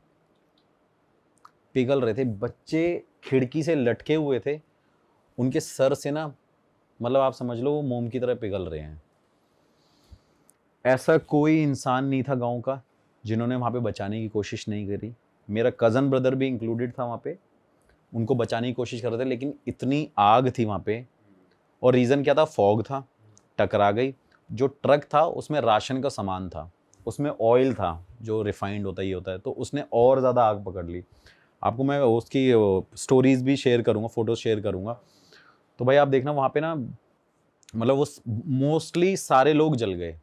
पिघल रहे थे। बच्चे खिड़की से लटके हुए थे, उनके सर से ना, मतलब आप समझ लो वो मोम की तरह पिघल रहे हैं। ऐसा कोई इंसान नहीं था गांव का जिन्होंने वहाँ पे बचाने की कोशिश नहीं करी। मेरा कज़न ब्रदर भी इंक्लूडेड था वहाँ पे, उनको बचाने की कोशिश कर रहे थे, लेकिन इतनी आग थी वहाँ पे। और रीज़न क्या था? फॉग था, टकरा गई। जो ट्रक था उसमें राशन का सामान था, उसमें ऑयल था जो रिफाइंड होता ही होता है, तो उसने और ज़्यादा आग पकड़ ली। आपको मैं उसकी स्टोरीज़ भी शेयर करूँगा, फ़ोटोज़ शेयर करूँगा। तो भाई आप देखना वहाँ पे ना, मतलब वो मोस्टली सारे लोग जल गए।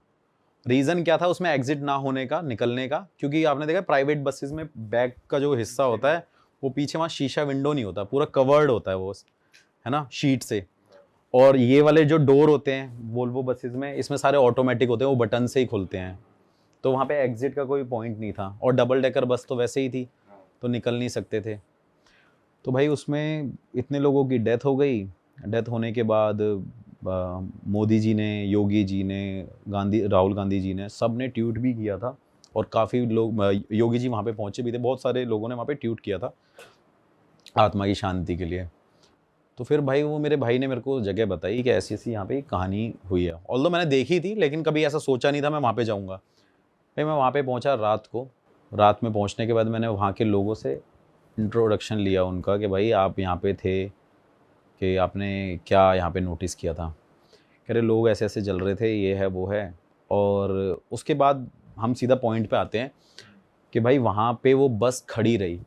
रीज़न क्या था उसमें एग्जिट ना होने का, निकलने का? क्योंकि आपने देखा प्राइवेट बसेस में बैक का जो हिस्सा होता है वो पीछे वहाँ शीशा विंडो नहीं होता, पूरा कवर्ड होता है वो, है ना, शीट से। और ये वाले जो डोर होते हैं वोल्वो बसेस में, इसमें सारे ऑटोमेटिक होते हैं, वो बटन से ही खुलते हैं। तो वहाँ पे एग्जिट का कोई पॉइंट नहीं था, और डबल डेकर बस तो वैसे ही थी, तो निकल नहीं सकते थे। तो भाई उसमें इतने लोगों की डेथ हो गई। डेथ होने के बाद मोदी जी ने, योगी जी ने, राहुल गांधी जी ने, सब ने ट्वीट भी किया था और काफ़ी लोग, योगी जी वहाँ पे पहुँचे भी थे, बहुत सारे लोगों ने वहाँ पे ट्वीट किया था आत्मा की शांति के लिए। तो फिर भाई वो मेरे भाई ने मेरे को जगह बताई कि ऐसी ऐसी यहाँ पे कहानी हुई है। ऑल्दो मैंने देखी थी लेकिन कभी ऐसा सोचा नहीं था मैं वहाँ पे जाऊँगा। भाई मैं वहाँ पे पहुँचा रात को। रात में पहुँचने के बाद मैंने वहाँ के लोगों से इंट्रोडक्शन लिया उनका कि भाई आप यहाँ पे थे, कि आपने क्या यहाँ पे नोटिस किया था। कह रहे लोग ऐसे ऐसे जल रहे थे, ये है वो है। और उसके बाद हम सीधा पॉइंट पे आते हैं कि भाई वहाँ पे वो बस खड़ी रही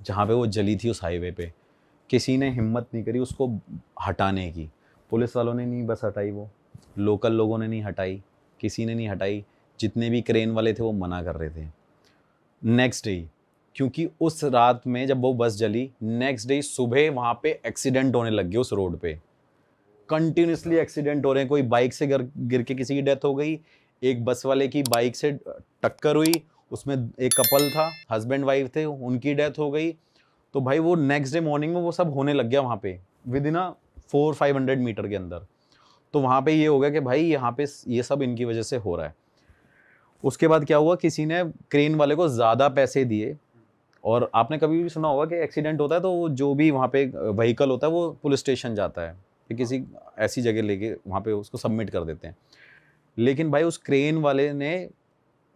जहाँ पे वो जली थी उस हाईवे पे। किसी ने हिम्मत नहीं करी उसको हटाने की। पुलिस वालों ने नहीं बस हटाई, वो लोकल लोगों ने नहीं हटाई, किसी ने नहीं हटाई। जितने भी क्रेन वाले थे वो मना कर रहे थे। नेक्स्ट डे, क्योंकि उस रात में जब वो बस जली, नेक्स्ट डे सुबह वहाँ पे एक्सीडेंट होने लग गए उस रोड पे। कंटिन्यूसली एक्सीडेंट हो रहे हैं। कोई बाइक से गिर के किसी की डेथ हो गई, एक बस वाले की बाइक से टक्कर हुई, उसमें एक कपल था, हस्बैंड वाइफ थे, उनकी डेथ हो गई। तो भाई वो नेक्स्ट डे मॉर्निंग में वो सब होने लग गया वहाँ पे विद इन 400-500 मीटर के अंदर। तो वहाँ पे ये हो गया कि भाई यहाँ पे ये सब इनकी वजह से हो रहा है। उसके बाद क्या हुआ, किसी ने क्रेन वाले को ज़्यादा पैसे दिए। और आपने कभी भी सुना होगा कि एक्सीडेंट होता है तो जो भी वहाँ पे व्हीकल होता है वो पुलिस स्टेशन जाता है, कि किसी ऐसी जगह लेके वहाँ पे उसको सबमिट कर देते हैं। लेकिन भाई उस क्रेन वाले ने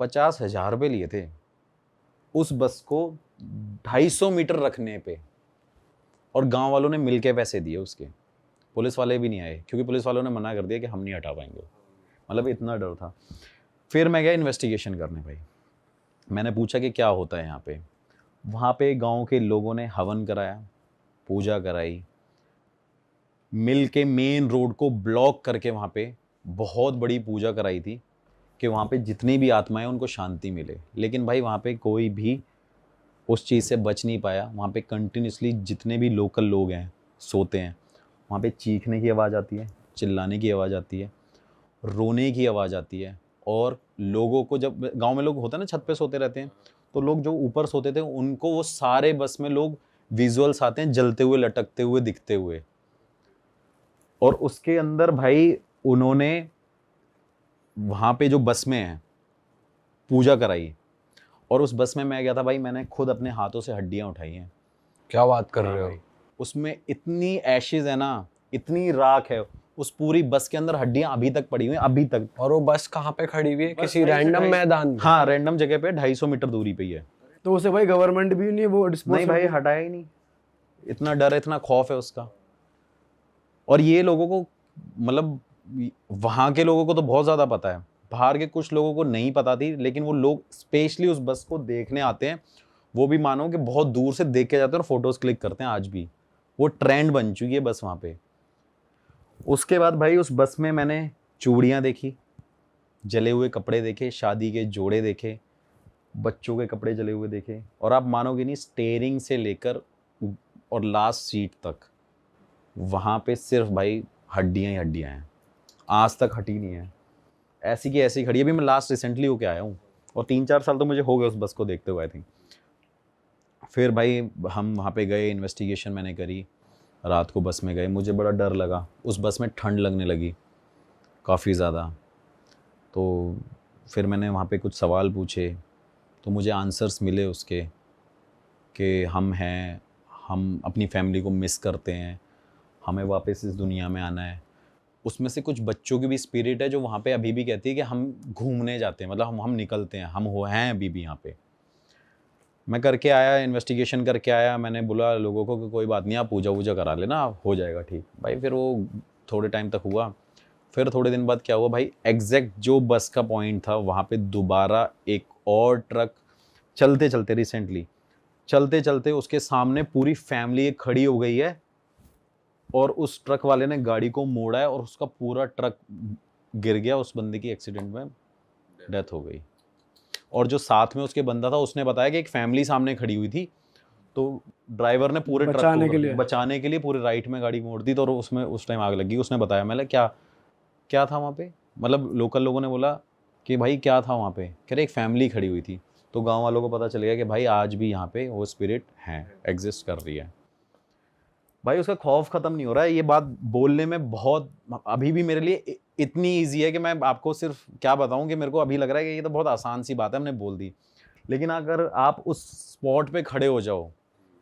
50,000 रुपये लिए थे उस बस को 250 मीटर रखने पे, और गांव वालों ने मिलके पैसे दिए उसके। पुलिस वाले भी नहीं आए क्योंकि पुलिस वालों ने मना कर दिया कि हम नहीं हटा पाएंगे। मतलब इतना डर था। फिर मैं गया इन्वेस्टिगेशन करने। भाई मैंने पूछा कि क्या होता है यहाँ पे। वहाँ पे गांव के लोगों ने हवन कराया, पूजा कराई, मिल के मेन रोड को ब्लॉक करके वहाँ पे बहुत बड़ी पूजा कराई थी कि वहाँ पे जितनी भी आत्माएं उनको शांति मिले। लेकिन भाई वहाँ पे कोई भी उस चीज़ से बच नहीं पाया। वहाँ पे कंटिन्यूसली जितने भी लोकल लोग हैं सोते हैं, वहाँ पे चीखने की आवाज़ आती है, चिल्लाने की आवाज़ आती है, रोने की आवाज़ आती है। और लोगों को, जब गांव में लोग होते हैं ना छत पे सोते रहते हैं, तो लोग जो ऊपर सोते थे उनको वो सारे बस में लोग विजुअल्स आते हैं जलते हुए, लटकते हुए, दिखते हुए। और उसके अंदर भाई उन्होंने वहाँ पे जो बस में है पूजा कराई। और उस बस में मैं गया था भाई, मैंने खुद अपने हाथों से हड्डियाँ उठाई हैं। क्या बात कर रहे हो? उसमें इतनी एशेज है ना, इतनी राख है उस पूरी बस के अंदर, हड्डियां अभी तक पड़ी हुई हैं, अभी तक। और वो बस कहाँ पे खड़ी हुई है? किसी रैंडम मैदान में? हाँ, रैंडम जगह पे 250 मीटर दूरी पे ही है। तो उसे भाई गवर्नमेंट भी नहीं वो नहीं भाई, हटाया ही नहीं। इतना डर है, इतना खौफ है उसका। और ये लोगों को, मतलब वहाँ के लोगों को तो बहुत ज़्यादा पता है, बाहर के कुछ लोगों को नहीं पता थी। लेकिन वो लोग स्पेशली उस बस को देखने आते हैं। वो भी मानो कि बहुत दूर से देख के जाते हैं और फोटोज क्लिक करते हैं। आज भी वो ट्रेंड बन चुकी है बस वहाँ पे। उसके बाद भाई उस बस में मैंने चूड़ियाँ देखी, जले हुए कपड़े देखे, शादी के जोड़े देखे, बच्चों के कपड़े जले हुए देखे। और आप मानोगे नहीं, स्टेयरिंग से लेकर और लास्ट सीट तक वहाँ पे सिर्फ भाई हड्डियाँ ही हड्डियाँ हैं, आज तक हटी नहीं है। ऐसी की ऐसी खड़ी है। अभी मैं लास्ट रिसेंटली होके आया हूँ और 3-4 साल तो मुझे हो गए उस बस को देखते हुए, आई थिंक। फिर भाई हम वहाँ पे गए, इन्वेस्टिगेशन मैंने करी। रात को बस में गए, मुझे बड़ा डर लगा। उस बस में ठंड लगने लगी काफ़ी ज़्यादा। तो फिर मैंने वहाँ पे कुछ सवाल पूछे तो मुझे आंसर्स मिले उसके, कि हम हैं, हम अपनी फैमिली को मिस करते हैं, हमें वापस इस दुनिया में आना है। उसमें से कुछ बच्चों की भी स्पिरिट है जो वहाँ पे अभी भी कहती है कि हम घूमने जाते हैं, मतलब हम निकलते हैं, हम हैं अभी भी यहाँ पे। मैं करके आया, इन्वेस्टिगेशन करके आया। मैंने बोला लोगों को कि कोई बात नहीं, आप पूजा वूजा करा लेना, हो जाएगा ठीक। भाई फिर वो थोड़े टाइम तक हुआ। फिर थोड़े दिन बाद क्या हुआ भाई, एग्जैक्ट जो बस का पॉइंट था वहाँ पे दोबारा एक और ट्रक चलते चलते, रिसेंटली चलते चलते उसके सामने पूरी फैमिली एक खड़ी हो गई है। और उस ट्रक वाले ने गाड़ी को मोड़ा है और उसका पूरा ट्रक गिर गया। उस बंदे की एक्सीडेंट में डेथ हो गई। और जो साथ में उसके बंदा था उसने बताया कि एक फैमिली सामने खड़ी हुई थी, तो ड्राइवर ने पूरे ट्रक को बचाने के लिए पूरे राइट में गाड़ी मोड़ दी। तो उसमें उस टाइम आग लगी। उसने बताया, मैंने क्या था वहाँ पे, मतलब लोकल लोगों ने बोला कि भाई क्या था वहाँ पे। कह रहे एक फैमिली खड़ी हुई थी। तो गांव वालों को पता चल गया कि भाई आज भी यहाँ पे वो स्पिरिट है, एग्जिस्ट कर रही है। भाई उसका खौफ खत्म नहीं हो रहा है। ये बात बोलने में बहुत अभी भी मेरे लिए इतनी इजी है कि मैं आपको सिर्फ क्या बताऊं कि मेरे को अभी लग रहा है कि ये तो बहुत आसान सी बात है, हमने बोल दी। लेकिन अगर आप उस स्पॉट पे खड़े हो जाओ,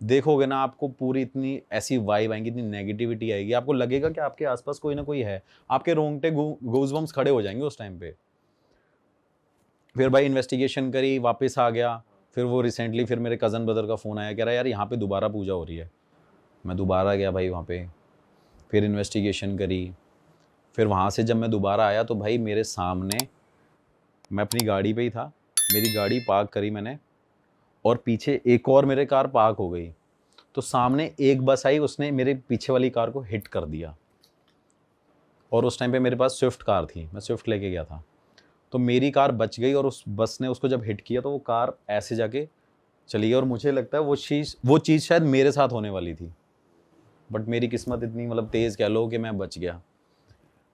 देखोगे ना, आपको पूरी इतनी ऐसी वाइब आएंगी, इतनी नेगेटिविटी आएगी, आपको लगेगा कि आपके आसपास कोई ना कोई है, आपके रोंगटे गूज़बम्प्स खड़े हो जाएंगे उस टाइम पे। फिर भाई इन्वेस्टिगेशन करी, वापस आ गया। फिर वो रिसेंटली फिर मेरे कज़न ब्रदर का फ़ोन आया, कह रहा है यार यहाँ पे दोबारा पूजा हो रही है। मैं दोबारा गया भाई वहाँ पे, फिर इन्वेस्टिगेशन करी। फिर वहाँ से जब मैं दोबारा आया तो भाई मेरे सामने, मैं अपनी गाड़ी पे ही था, मेरी गाड़ी पार्क करी मैंने और पीछे एक और मेरे कार पार्क हो गई। तो सामने एक बस आई, उसने मेरे पीछे वाली कार को हिट कर दिया। और उस टाइम पे मेरे पास स्विफ्ट कार थी, मैं स्विफ्ट लेके गया था। तो मेरी कार बच गई और उस बस ने उसको जब हिट किया तो वो कार ऐसे जाके चली गई। और मुझे लगता है वो चीज़ शायद मेरे साथ होने वाली थी, बट मेरी किस्मत इतनी मतलब तेज़ कह लो कि मैं बच गया।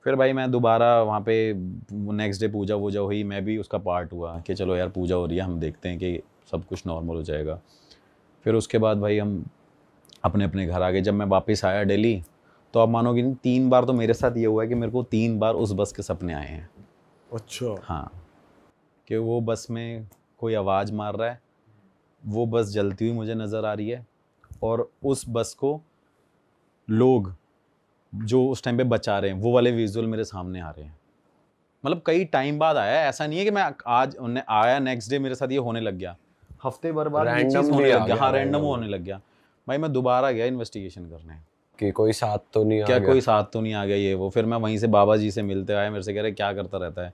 फिर भाई मैं दोबारा वहाँ पे नेक्स्ट डे पूजा वूजा हुई, मैं भी उसका पार्ट हुआ कि चलो यार पूजा हो रही है, हम देखते हैं कि सब कुछ नॉर्मल हो जाएगा। फिर उसके बाद भाई हम अपने अपने घर आ गए। जब मैं वापस आया दिल्ली, तो आप मानोगे नहीं, 3 बार तो मेरे साथ ये हुआ है कि मेरे को 3 बार उस बस के सपने आए हैं। अच्छा। हाँ, कि वो बस में कोई आवाज़ मार रहा है, वो बस जलती हुई मुझे नज़र आ रही है, और उस बस को लोग जो उस टाइम पे बचा रहे हैं, वो वाले विजुअल मेरे सामने आ रहे हैं। मतलब कई टाइम बाद आया है, ऐसा नहीं है कि मैं आज उन्हें आया नेक्स्ट डे मेरे साथ ये होने लग गया। हफ्ते भर बाद ये चीज़ Randomly होने आ लग गया। गया, हाँ, रैंडम randomly। होने लग गया। भाई मैं दोबारा गया इन्वेस्टिगेशन करने, कि कोई साथ तो नहीं आ क्या गया। कोई साथ तो नहीं आ गया ये वो। फिर मैं वहीं से बाबा जी से मिलते आया, मेरे से कह रहे क्या करता रहता है।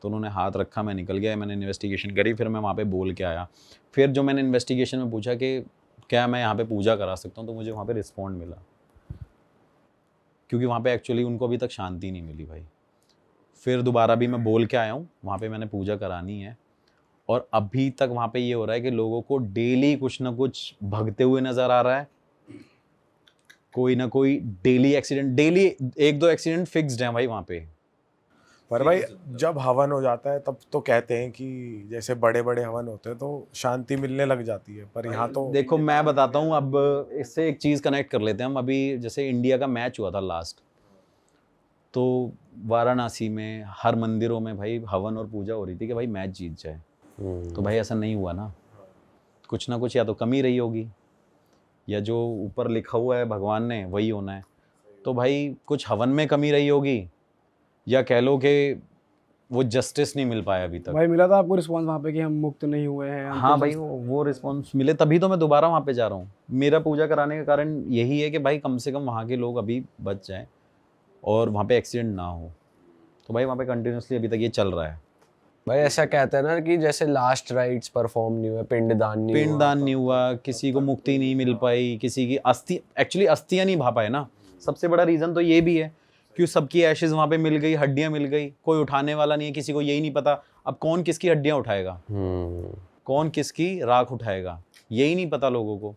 तो उन्होंने हाथ रखा, मैं निकल गया, मैंने इन्वेस्टिगेशन करी, फिर मैं वहाँ पे बोल के आया। फिर जो मैंने इन्वेस्टिगेशन में पूछा कि क्या मैं यहाँ पे पूजा करा सकता हूँ, तो मुझे वहाँ पे रिस्पॉन्ड मिला, क्योंकि वहाँ पे एक्चुअली उनको अभी तक शांति नहीं मिली भाई। फिर दोबारा भी मैं बोल के आया हूँ, वहाँ पे मैंने पूजा करानी है, और अभी तक वहाँ पे ये हो रहा है कि लोगों को डेली कुछ ना कुछ भगते हुए नज़र आ रहा है। कोई ना कोई daily accident, daily 1-2 accident fixed हैं भाई वहाँ पे। पर भाई जब हवन हो जाता है तब तो कहते हैं कि जैसे बड़े बड़े हवन होते हैं तो शांति मिलने लग जाती है, पर यहाँ तो देखो मैं बताता हूँ, अब इससे एक चीज़ कनेक्ट कर लेते हैं हम। अभी जैसे इंडिया का मैच हुआ था लास्ट, तो वाराणसी में हर मंदिरों में भाई हवन और पूजा हो रही थी कि भाई मैच जीत जाए। तो भाई ऐसा नहीं हुआ ना, कुछ ना कुछ या तो कमी रही होगी, या जो ऊपर लिखा हुआ है भगवान ने वही होना है। तो भाई कुछ हवन में कमी रही होगी, या कह लो कि वो जस्टिस नहीं मिल पाया अभी तक। भाई मिला था आपको रिस्पॉन्स वहाँ पे कि हम मुक्त नहीं हुए हैं? हम हाँ तो भाई, वो रिस्पॉन्स मिले तभी तो मैं दोबारा वहाँ पे जा रहा हूँ। मेरा पूजा कराने का कारण यही है कि भाई कम से कम वहाँ के लोग अभी बच जाएं और वहाँ पे एक्सीडेंट ना हो। तो भाई वहाँ पे कंटिन्यूसली अभी तक ये चल रहा है। भाई ऐसा कहते हैं ना कि जैसे लास्ट राइट्स परफॉर्म नहीं हुए, पिंडदान नहीं हुआ। पिंडदान नहीं हुआ, किसी को मुक्ति नहीं मिल पाई, किसी की अस्थियाँ नहीं भा पाए ना। सबसे बड़ा रीज़न तो ये भी है कि सबकी एशेज वहाँ पे मिल गई, हड्डियाँ मिल गई, कोई उठाने वाला नहीं है, किसी को यही नहीं पता अब कौन किसकी हड्डियाँ उठाएगा, कौन किसकी राख उठाएगा, यही नहीं पता लोगों को।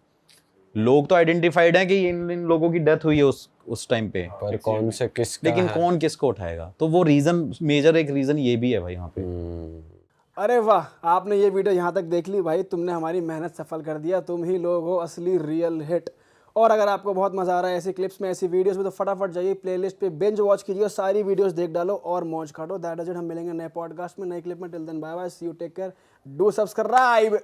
लोग तो आइडेंटिफाइड हैं कि इन लोगों की डेथ हुई है उस टाइम पे, पर कौन से किसका लेकिन है? कौन किसको उठाएगा। तो वो रीज़न, मेजर एक रीज़न ये भी है भाई वहाँ पे। अरे वाह, आपने ये वीडियो यहाँ तक देख ली भाई, तुमने हमारी मेहनत सफल कर दिया। तुम ही लोग हो असली रियल हिट। और अगर आपको बहुत मजा आ रहा है ऐसी क्लिप्स में, ऐसी वीडियोस में, तो फटाफट जाइए प्लेलिस्ट पे, बिंज वॉच कीजिए, सारी वीडियोस देख डालो और मौज काटो। That is it. हम मिलेंगे नए पॉडकास्ट में, नए क्लिप में। Till then bye bye, see you, take care, do subscribe.